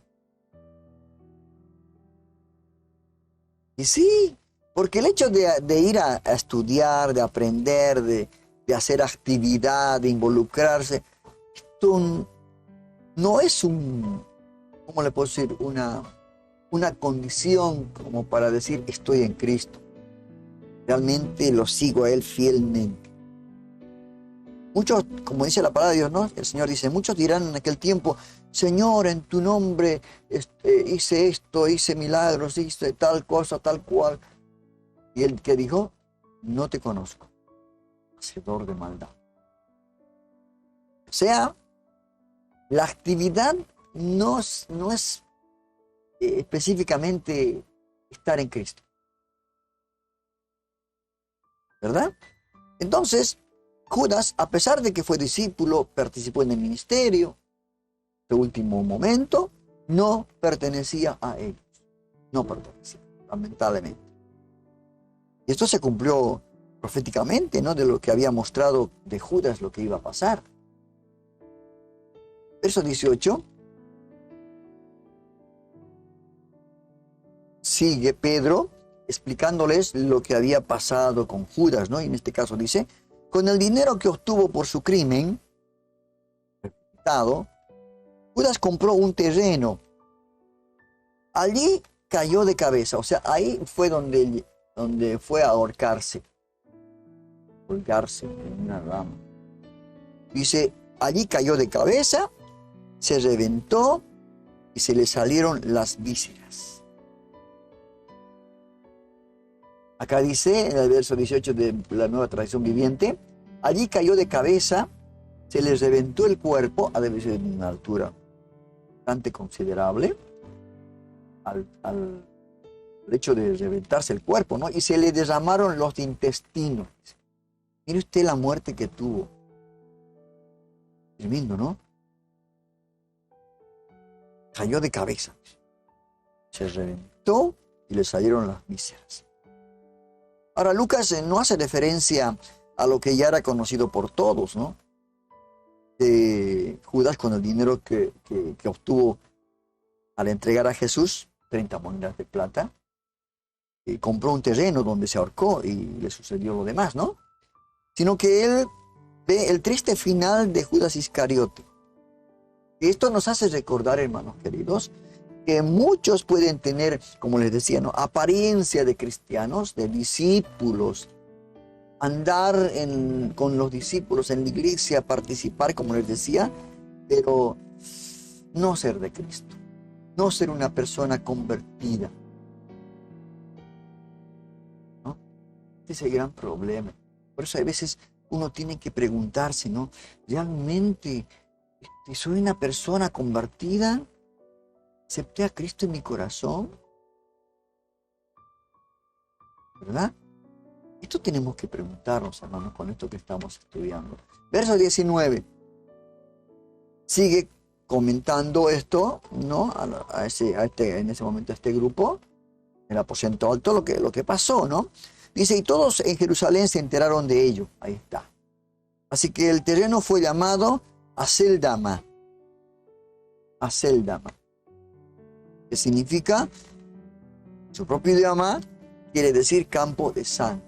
Y sí, porque el hecho de ir a estudiar, de aprender, de hacer actividad, de involucrarse, esto no es ¿cómo le puedo decir? Una condición como para decir estoy en Cristo. Realmente lo sigo a Él fielmente. Muchos, como dice la palabra de Dios, ¿no? El Señor dice, muchos dirán en aquel tiempo, Señor, en tu nombre hice esto, hice milagros, hice tal cosa, tal cual. Y Él que dijo, no te conozco, hacedor de maldad. O sea, la actividad no es específicamente estar en Cristo. ¿Verdad? Entonces, Judas, a pesar de que fue discípulo, participó en el ministerio, de último momento, no pertenecía a ellos. No pertenecía, lamentablemente. Y esto se cumplió proféticamente, ¿no? De lo que había mostrado de Judas lo que iba a pasar. Verso 18. Sigue Pedro explicándoles lo que había pasado con Judas, ¿no? Y en este caso dice, con el dinero que obtuvo por su crimen, Judas compró un terreno. Allí cayó de cabeza, o sea, ahí fue donde fue a ahorcarse. Colgarse en una rama. Dice, allí cayó de cabeza, se reventó y se le salieron las vísceras. Acá dice, en el verso 18 de la Nueva Traducción Viviente, allí cayó de cabeza, se le reventó el cuerpo, a debe ser de una altura bastante considerable, al hecho de reventarse el cuerpo, ¿no? Y se le derramaron los intestinos. Mire usted la muerte que tuvo. Tremendo, ¿no? Cayó de cabeza. Se reventó y le salieron las vísceras. Ahora, Lucas no hace referencia a lo que ya era conocido por todos, ¿no? De Judas con el dinero que obtuvo al entregar a Jesús, 30 monedas de plata, y compró un terreno donde se ahorcó y le sucedió lo demás, ¿no? Sino que él ve el triste final de Judas Iscariote. Y esto nos hace recordar, hermanos queridos, que muchos pueden tener, como les decía, ¿no? Apariencia de cristianos, de discípulos, andar con los discípulos en la iglesia, participar, como les decía, pero no ser de Cristo, no ser una persona convertida, ¿no? Este es el gran problema. Por eso a veces uno tiene que preguntarse, ¿no? ¿Realmente soy una persona convertida? ¿Acepté a Cristo en mi corazón? ¿Verdad? Esto tenemos que preguntarnos, hermanos, con esto que estamos estudiando. Verso 19. Sigue comentando esto, ¿no? En ese momento a este grupo. el aposento alto, lo que pasó, ¿no? Dice, y todos en Jerusalén se enteraron de ello. Ahí está. Así que el terreno fue llamado Aceldama. Aceldama. Que significa, su propio idioma, quiere decir campo de sangre.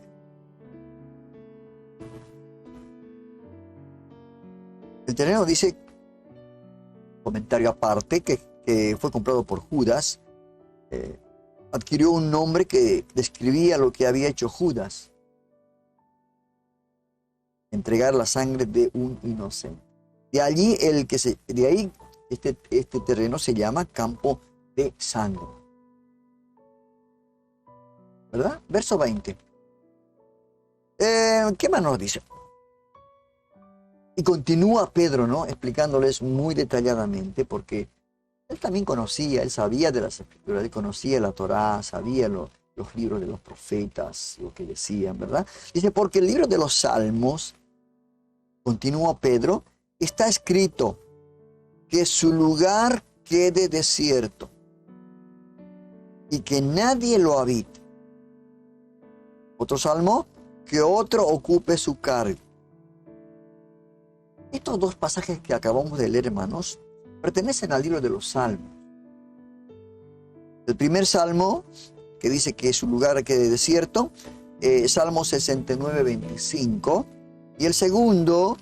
El terreno dice, comentario aparte, que fue comprado por Judas, adquirió un nombre que describía lo que había hecho Judas: entregar la sangre de un inocente. De ahí este terreno se llama campo de sangre. ¿Verdad? Verso 20. ¿Qué más nos dice? Y continúa Pedro, ¿no? Explicándoles muy detalladamente, porque él también conocía, él sabía de las escrituras, él conocía la Torá, sabía los libros de los profetas, lo que decían, ¿verdad? Dice, porque el libro de los Salmos, continúa Pedro, está escrito que su lugar quede desierto y que nadie lo habite. Otro salmo, que otro ocupe su cargo. Estos dos pasajes que acabamos de leer, hermanos, pertenecen al libro de los Salmos. El primer salmo, que dice que su lugar quede desierto, Salmo 69, 25. Y el segundo,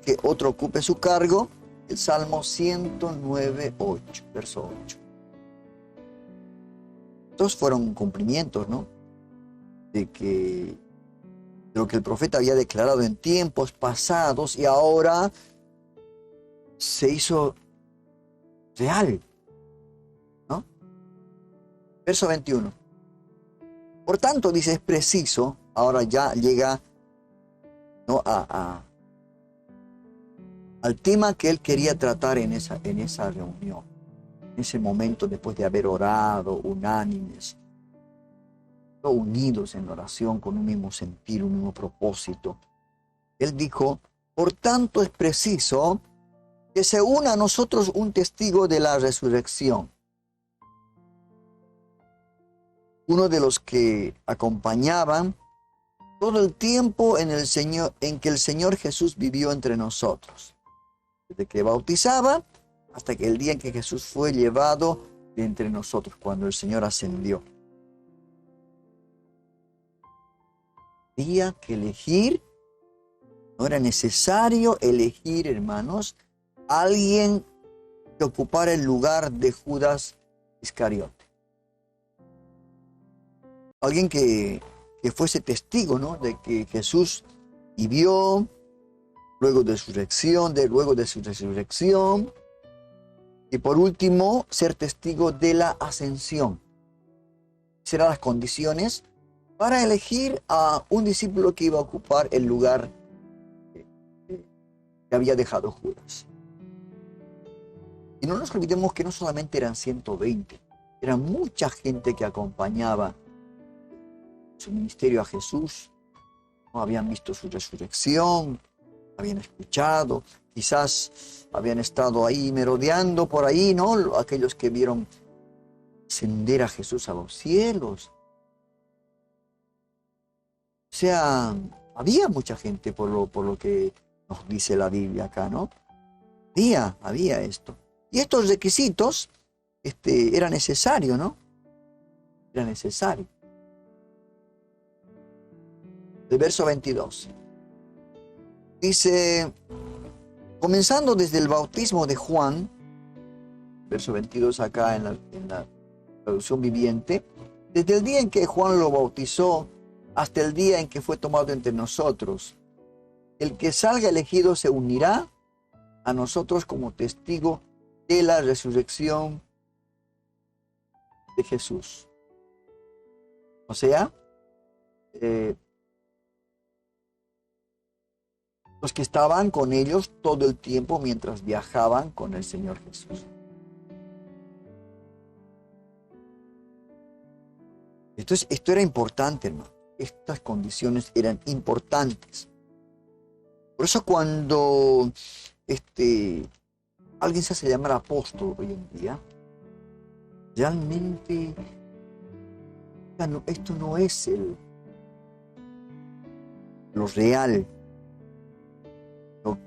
que otro ocupe su cargo, el Salmo 109, 8, verso 8. Estos fueron cumplimientos, ¿no? De lo que el profeta había declarado en tiempos pasados y ahora se hizo real, ¿no? Verso 21. Por tanto, dice, es preciso, ahora ya llega, ¿no?, al tema que él quería tratar en esa reunión, en ese momento, después de haber orado unánimes, unidos en oración con un mismo sentir, un mismo propósito. Él dijo, por tanto es preciso que se una a nosotros un testigo de la resurrección. Uno de los que acompañaban todo el tiempo en que el Señor Jesús vivió entre nosotros. Desde que bautizaba hasta que el día en que Jesús fue llevado de entre nosotros, cuando el Señor ascendió. Había que elegir, no era necesario elegir, hermanos, a alguien que ocupara el lugar de Judas Iscariote. Alguien que fuese testigo, ¿no?, de que Jesús vivió, luego de su resurrección, y por último, ser testigo de la ascensión. Serán las condiciones para elegir a un discípulo que iba a ocupar el lugar que había dejado Judas. Y no nos olvidemos que no solamente eran 120, era mucha gente que acompañaba su ministerio a Jesús. No habían visto su resurrección, habían escuchado, quizás habían estado ahí merodeando por ahí, ¿no?, aquellos que vieron ascender a Jesús a los cielos. O sea, había mucha gente por lo que nos dice la Biblia acá, ¿no? Había esto. Y estos requisitos era necesario, ¿no? Era necesario. El verso 22. Dice, comenzando desde el bautismo de Juan, verso 22 acá en la traducción viviente, desde el día en que Juan lo bautizó hasta el día en que fue tomado entre nosotros. El que salga elegido se unirá a nosotros como testigo de la resurrección de Jesús. O sea, los que estaban con ellos todo el tiempo mientras viajaban con el Señor Jesús. Esto era importante, hermano. Estas condiciones eran importantes. Por eso cuando alguien se hace llamar apóstol hoy en día, realmente Esto no es lo real, lo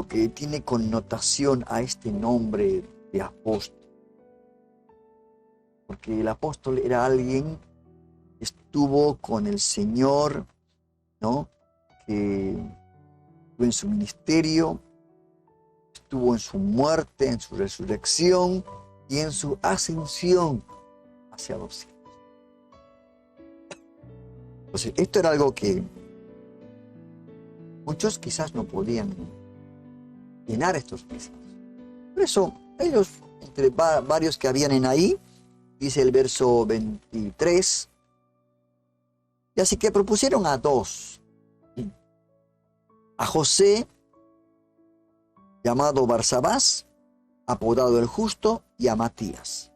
que tiene connotación a este nombre de apóstol. Porque el apóstol era alguien que estuvo con el Señor, ¿no? Que estuvo en su ministerio, estuvo en su muerte, en su resurrección y en su ascensión hacia los cielos. Entonces, esto era algo que muchos quizás no podían llenar estos requisitos. Por eso, ellos, entre varios que habían en ahí, dice el verso 23, y así que propusieron a dos, a José, llamado Barsabás, apodado el Justo, y a Matías.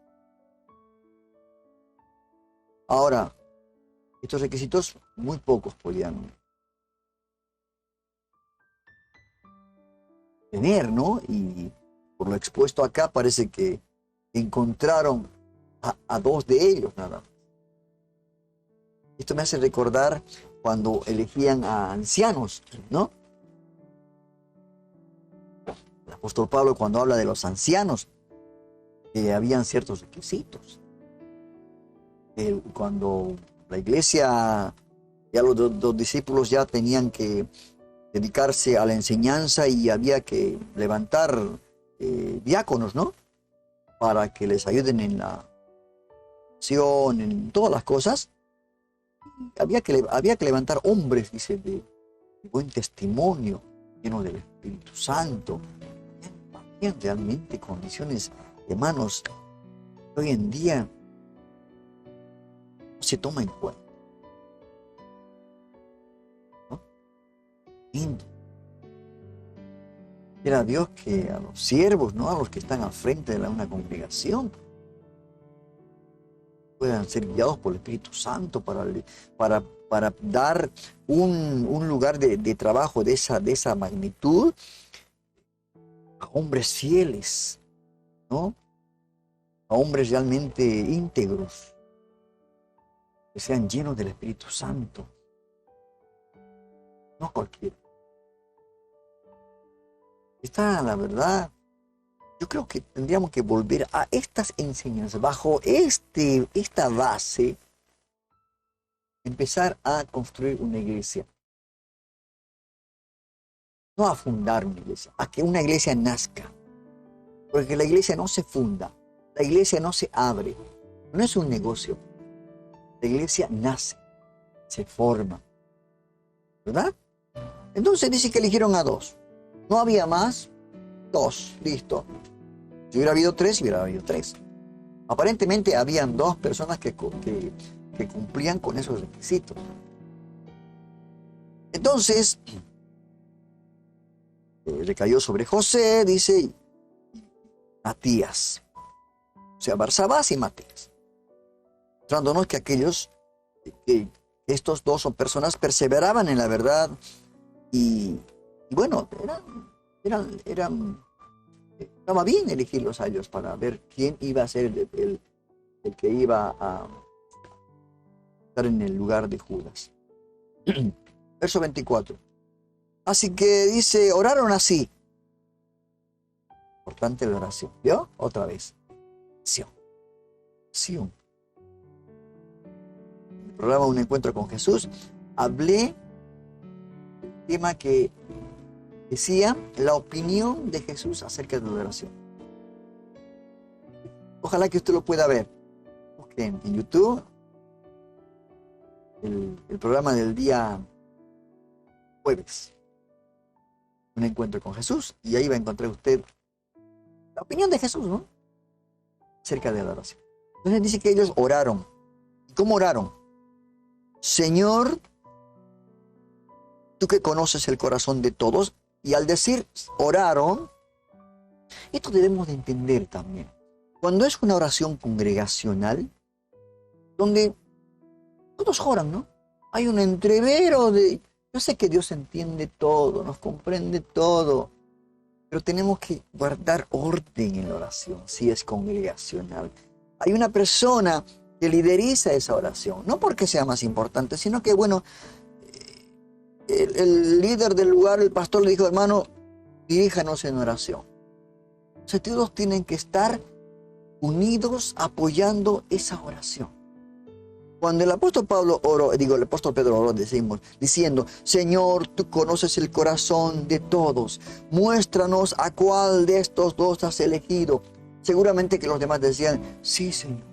Ahora, estos requisitos muy pocos podían tener, ¿no? Y por lo expuesto acá parece que encontraron a dos de ellos nada más. Esto me hace recordar cuando elegían a ancianos, ¿no? El apóstol Pablo, cuando habla de los ancianos, habían ciertos requisitos. Cuando la iglesia, ya los discípulos ya tenían que dedicarse a la enseñanza y había que levantar diáconos, ¿no? Para que les ayuden en la acción, en todas las cosas. Había que levantar hombres, dice, de buen testimonio, llenos del Espíritu Santo. Habían realmente condiciones, hermanos, que hoy en día no se toma en cuenta, ¿no? Era Dios que a los siervos, ¿no? A los que están al frente de una congregación, puedan ser guiados por el Espíritu Santo para dar un lugar de trabajo de esa magnitud a hombres fieles, ¿no? A hombres realmente íntegros, que sean llenos del Espíritu Santo. No cualquiera. Esta, la verdad, yo creo que tendríamos que volver a estas enseñanzas, bajo esta base, empezar a construir una iglesia. No a fundar una iglesia, a que una iglesia nazca. Porque la iglesia no se funda, la iglesia no se abre, no es un negocio. La iglesia nace, se forma, ¿verdad? Entonces dice que eligieron a dos. No había más, dos, listo. Si hubiera habido tres, hubiera habido tres. Aparentemente habían dos personas que cumplían con esos requisitos. Entonces, recayó sobre José, dice, Matías. O sea, Barsabás y Matías. Mostrándonos que estos dos son personas perseveraban en la verdad y bueno, estaba bien elegirlos a ellos para ver quién iba a ser el que iba a estar en el lugar de Judas. Verso 24. Así que dice, oraron así. Importante la oración. ¿Vio? Otra vez. Oración. En el programa Un Encuentro con Jesús, hablé del tema que decía la opinión de Jesús acerca de la oración. Ojalá que usted lo pueda ver. Busquen en YouTube el programa del día jueves. Un Encuentro con Jesús. Y ahí va a encontrar usted la opinión de Jesús, ¿no? Acerca de la oración. Entonces dice que ellos oraron. ¿Cómo oraron? Señor, tú que conoces el corazón de todos. Y al decir oraron, esto debemos de entender también. Cuando es una oración congregacional, donde todos oran, ¿no? Hay un entrevero de... Yo sé que Dios entiende todo, nos comprende todo, pero tenemos que guardar orden en la oración, si es congregacional. hay una persona que lideriza esa oración. No porque sea más importante, sino que, bueno, el líder del lugar, el pastor, le dijo, hermano, diríjanos en oración. Entonces todos tienen que estar unidos apoyando esa oración. Cuando el apóstol Pablo oró, el apóstol Pedro oró, decimos, diciendo, Señor, tú conoces el corazón de todos, muéstranos a cuál de estos dos has elegido. Seguramente que los demás decían, sí, Señor,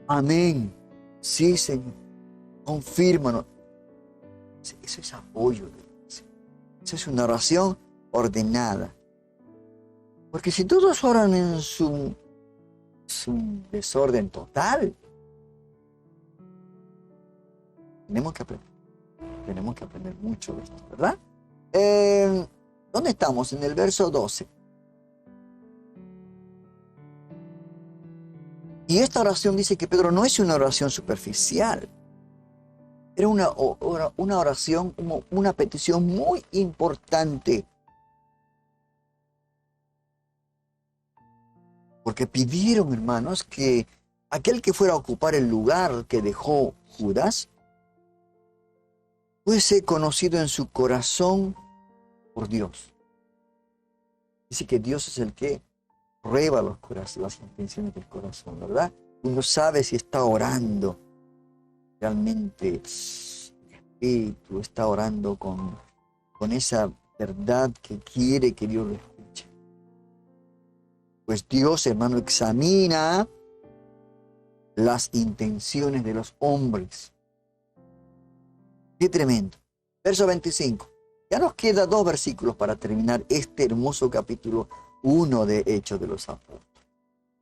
amén, sí, Señor, confírmanos. Eso es apoyo. Eso es una oración ordenada. Porque si todos oran en su desorden total, tenemos que aprender mucho de esto, ¿verdad? ¿Dónde estamos? En el verso 12. Y esta oración dice que Pedro no es una oración superficial. Era una oración, una petición muy importante. Porque pidieron, hermanos, que aquel que fuera a ocupar el lugar que dejó Judas fuese conocido en su corazón por Dios. Dice que Dios es el que prueba las intenciones del corazón, ¿verdad? Uno sabe si está orando realmente el Espíritu, está orando con esa verdad que quiere que Dios lo escuche. Pues Dios, hermano, examina las intenciones de los hombres. Qué tremendo. Verso 25. Ya nos quedan 2 versículos para terminar este hermoso capítulo 1 de Hechos de los Apóstoles.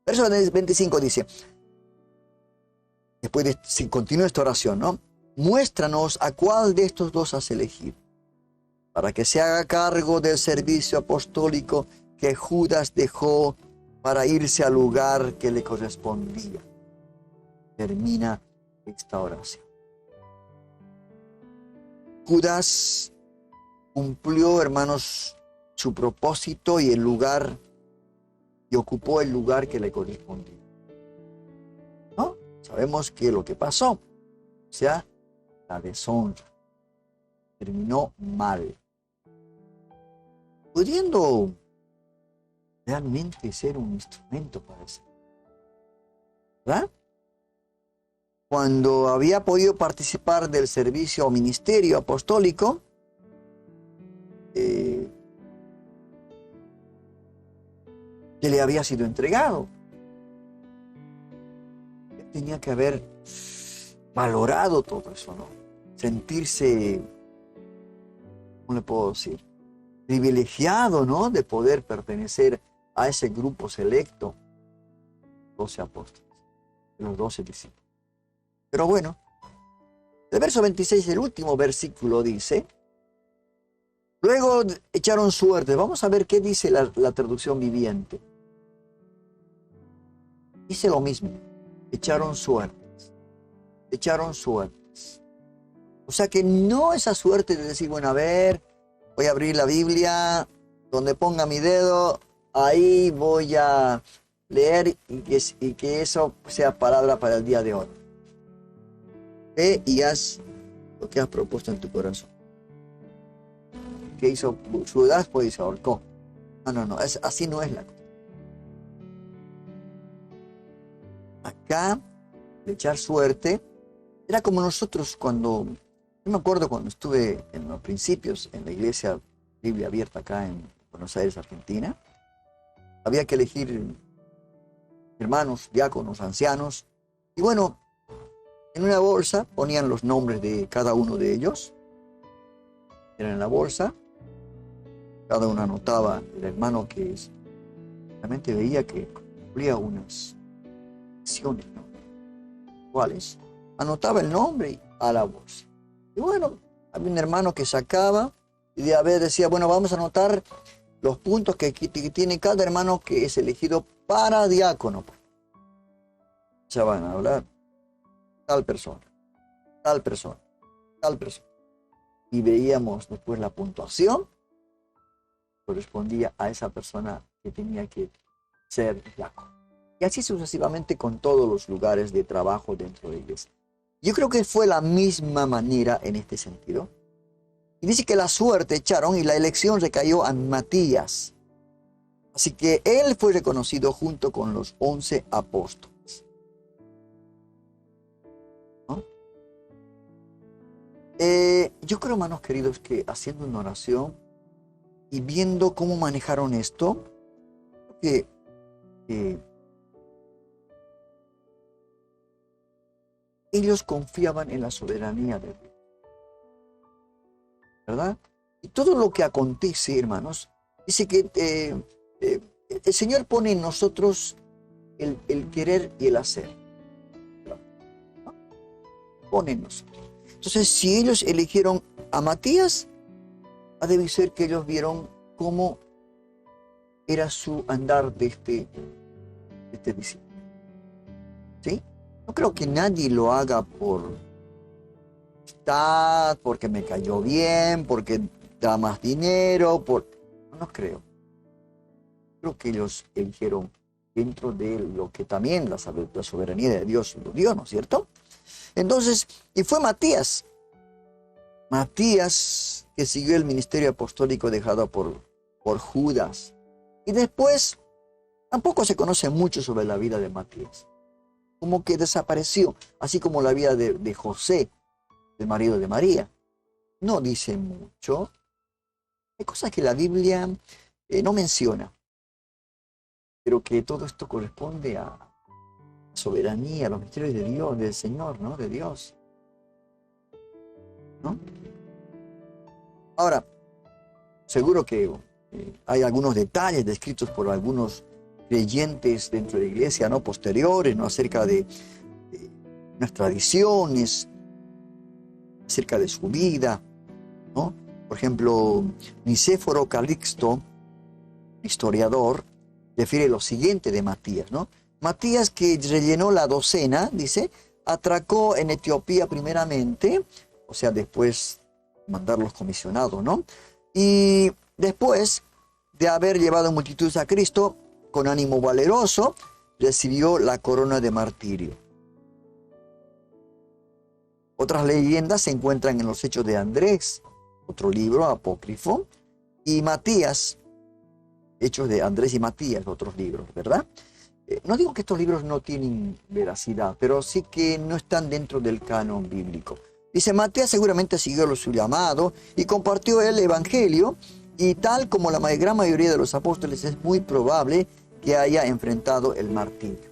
Verso 25 dice, después de si continúa esta oración, ¿no? Muéstranos a cuál de estos dos has elegido, para que se haga cargo del servicio apostólico que Judas dejó para irse al lugar que le correspondía. Termina esta oración. Judas cumplió, hermanos, su propósito y ocupó el lugar que le correspondía. ¿No? Sabemos que lo que pasó, o sea, la deshonra, terminó mal. Pudiendo realmente ser un instrumento para eso. ¿Verdad? Cuando había podido participar del servicio o ministerio apostólico, que le había sido entregado. Él tenía que haber valorado todo eso, ¿no? Sentirse, ¿cómo le puedo decir? Privilegiado, ¿no? De poder pertenecer a ese grupo selecto, 12 apóstoles, los 12 discípulos. Pero bueno, el verso 26, el último versículo dice, luego echaron suerte. Vamos a ver qué dice la traducción viviente. Dice lo mismo, echaron suertes, echaron suertes. O sea que no esa suerte de decir, bueno, a ver, voy a abrir la Biblia, donde ponga mi dedo, ahí voy a leer y que eso sea palabra para el día de hoy. Ve y haz lo que has propuesto en tu corazón. ¿Qué hizo Judas? Pues se ahorcó. No, así no es la cosa. Acá, de echar suerte, era como nosotros yo me acuerdo cuando estuve en los principios en la iglesia Biblia Abierta acá en Buenos Aires, Argentina, había que elegir hermanos, diáconos, ancianos, y bueno, en una bolsa ponían los nombres de cada uno de ellos. Era en la bolsa. Cada uno anotaba el hermano que realmente veía que cumplía unas acciones, ¿no? ¿Cuáles? Anotaba el nombre a la bolsa. Y bueno, había un hermano que sacaba y decía, bueno, vamos a anotar los puntos que tiene cada hermano que es elegido para diácono. Ya van a hablar. Tal persona, tal persona, tal persona. Y veíamos después la puntuación correspondía a esa persona que tenía que ser diácono. Y así sucesivamente con todos los lugares de trabajo dentro de la iglesia. Yo creo que fue la misma manera en este sentido. Y dice que la suerte echaron y la elección recayó a Matías. Así que él fue reconocido junto con los 11 apóstoles. ¿No? Yo creo, hermanos queridos, que haciendo una oración y viendo cómo manejaron esto, que ellos confiaban en la soberanía de Dios, ¿verdad? Y todo lo que acontece, hermanos, dice que el Señor pone en nosotros el querer y el hacer, ¿no? Pone en nosotros. Entonces, si ellos eligieron a Matías, ha de ser que ellos vieron cómo era su andar de este discípulo. ¿Sí? No creo que nadie lo haga por amistad, porque me cayó bien, porque da más dinero, no creo. Creo que ellos eligieron dentro de lo que también la soberanía de Dios lo dio, ¿no es cierto? Entonces, y fue Matías que siguió el ministerio apostólico dejado por Judas. Y después, tampoco se conoce mucho sobre la vida de Matías. Como que desapareció, así como la vida de José, el marido de María. No dice mucho. Hay cosas que la Biblia no menciona, pero que todo esto corresponde a la soberanía, a los misterios de Dios, del Señor, ¿no? De Dios, ¿no? Ahora, seguro que hay algunos detalles descritos por algunos creyentes dentro de la iglesia, ¿no? Posteriores, ¿no? Acerca de unas tradiciones, acerca de su vida, ¿no? Por ejemplo, Nicéforo Calixto, historiador, refiere lo siguiente de Matías, ¿no? Matías, que rellenó la docena, dice, atracó en Etiopía primeramente, o sea, después mandar los comisionados, ¿no? Y después de haber llevado multitudes a Cristo, con ánimo valeroso, recibió la corona de martirio. Otras leyendas se encuentran en los Hechos de Andrés, otro libro apócrifo, y Matías, Hechos de Andrés y Matías, otros libros, ¿verdad? No digo que estos libros no tienen veracidad, pero sí que no están dentro del canon bíblico. Dice, Matías seguramente siguió su llamado y compartió el evangelio, y tal como la gran mayoría de los apóstoles, es muy probable que haya enfrentado el martirio.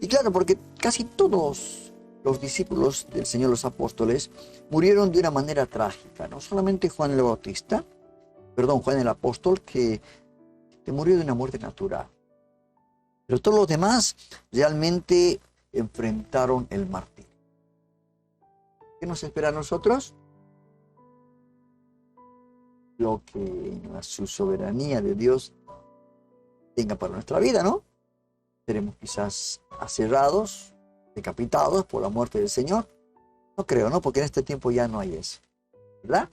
Y claro, porque casi todos los discípulos del Señor, los apóstoles, murieron de una manera trágica. No solamente Juan el apóstol, que murió de una muerte natural. Pero todos los demás realmente enfrentaron el martirio. ¿Qué nos espera a nosotros? Lo que su soberanía de Dios tenga para nuestra vida, ¿no? Seremos quizás aserrados, decapitados por la muerte del Señor. No creo, ¿no? Porque en este tiempo ya no hay eso, ¿verdad?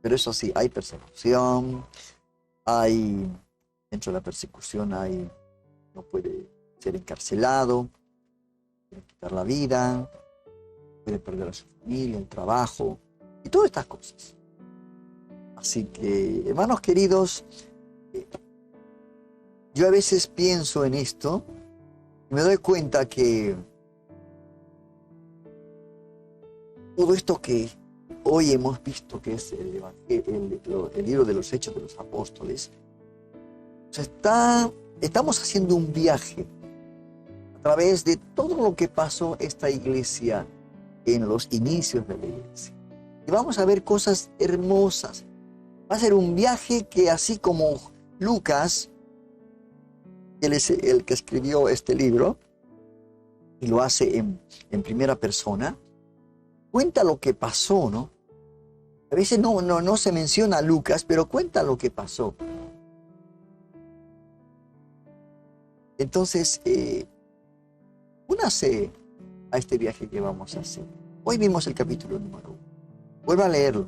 Pero eso sí, hay persecución, dentro de la persecución no puede ser encarcelado, puede quitar la vida, puede perder a su familia, el trabajo y todas estas cosas. Así que, hermanos queridos, yo a veces pienso en esto y me doy cuenta que todo esto que hoy hemos visto, que es el libro de los Hechos de los Apóstoles, estamos haciendo un viaje a través de todo lo que pasó esta iglesia en los inicios de la iglesia. Y vamos a ver cosas hermosas. Va a ser un viaje que, así como Lucas, él es el que escribió este libro, y lo hace en primera persona, cuenta lo que pasó, ¿no? A veces no se menciona a Lucas, pero cuenta lo que pasó. Entonces, únase a este viaje que vamos a hacer. Hoy vimos el capítulo número 1. Vuelva a leerlo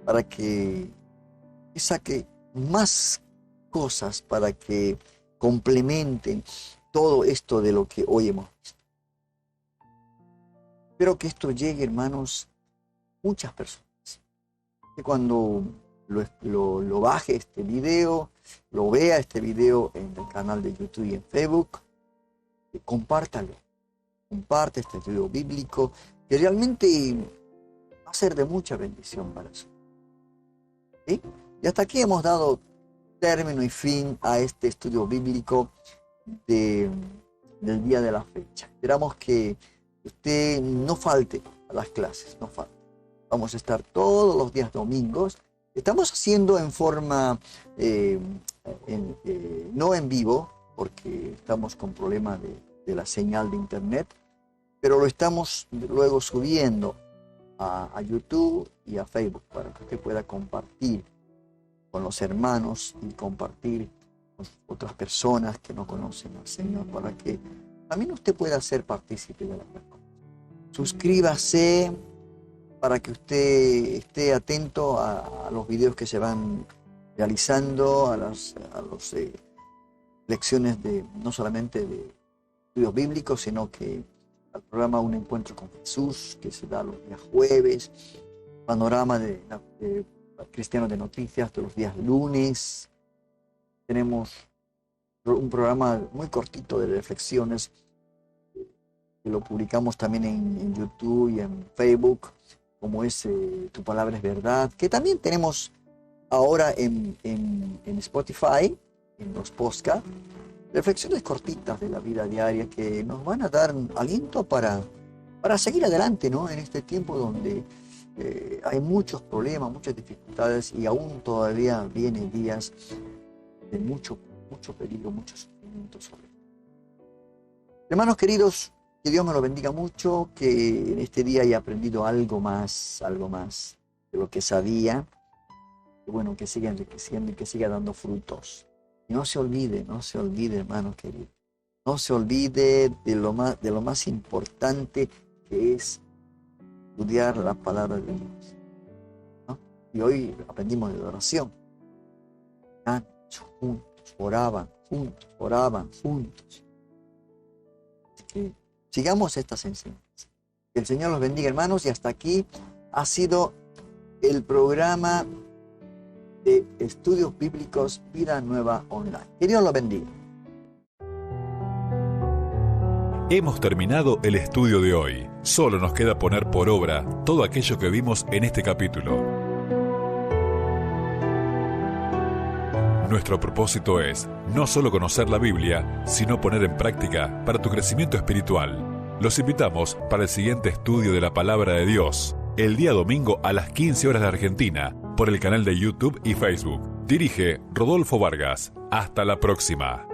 para que saque más cosas, para que complementen todo esto de lo que hoy hemos visto. Espero que esto llegue, hermanos, a muchas personas. Que cuando lo baje este video, lo vea este video en el canal de YouTube y en Facebook, compártalo. Comparte este video bíblico que realmente va a ser de mucha bendición para su vida. ¿Sí? Y hasta aquí hemos dado término y fin a este estudio bíblico del día de la fecha. Esperamos que usted no falte a las clases, no falte. Vamos a estar todos los días domingos. Estamos haciendo en forma, no en vivo, porque estamos con problemas de la señal de internet, pero lo estamos luego subiendo a YouTube y a Facebook para que usted pueda compartir con los hermanos y compartir con otras personas que no conocen al Señor, para que también usted pueda ser partícipe de la verdad. Suscríbase para que usted esté atento a los videos que se van realizando, a las lecciones no solamente de estudios bíblicos, sino que al programa Un Encuentro con Jesús, que se da los días jueves, panorama de Cristianos de Noticias de los días lunes. Tenemos un programa muy cortito de reflexiones, que lo publicamos también en YouTube y en Facebook, como es Tu Palabra es Verdad, que también tenemos ahora en Spotify, en los podcasts, reflexiones cortitas de la vida diaria que nos van a dar aliento para seguir adelante, ¿no? En este tiempo donde hay muchos problemas, muchas dificultades y aún todavía vienen días de mucho peligro, mucho sufrimiento sobre todo. Hermanos queridos, que Dios me lo bendiga mucho, que en este día haya aprendido algo más de lo que sabía, que bueno, que siga enriqueciendo y que siga dando frutos. Y no se olvide, hermano querido, no se olvide de lo más importante, que es estudiar la palabra de Dios, ¿no? Y hoy aprendimos de oración. Juntos, oraban juntos. Así que sigamos estas enseñanzas. Que el Señor los bendiga, hermanos, y hasta aquí ha sido el programa de Estudios Bíblicos Vida Nueva Online. Que Dios los bendiga. Hemos terminado el estudio de hoy. Solo nos queda poner por obra todo aquello que vimos en este capítulo. Nuestro propósito es no solo conocer la Biblia, sino poner en práctica para tu crecimiento espiritual. Los invitamos para el siguiente estudio de la Palabra de Dios, el día domingo a las 15 horas de Argentina, por el canal de YouTube y Facebook. Dirige Rodolfo Vargas. Hasta la próxima.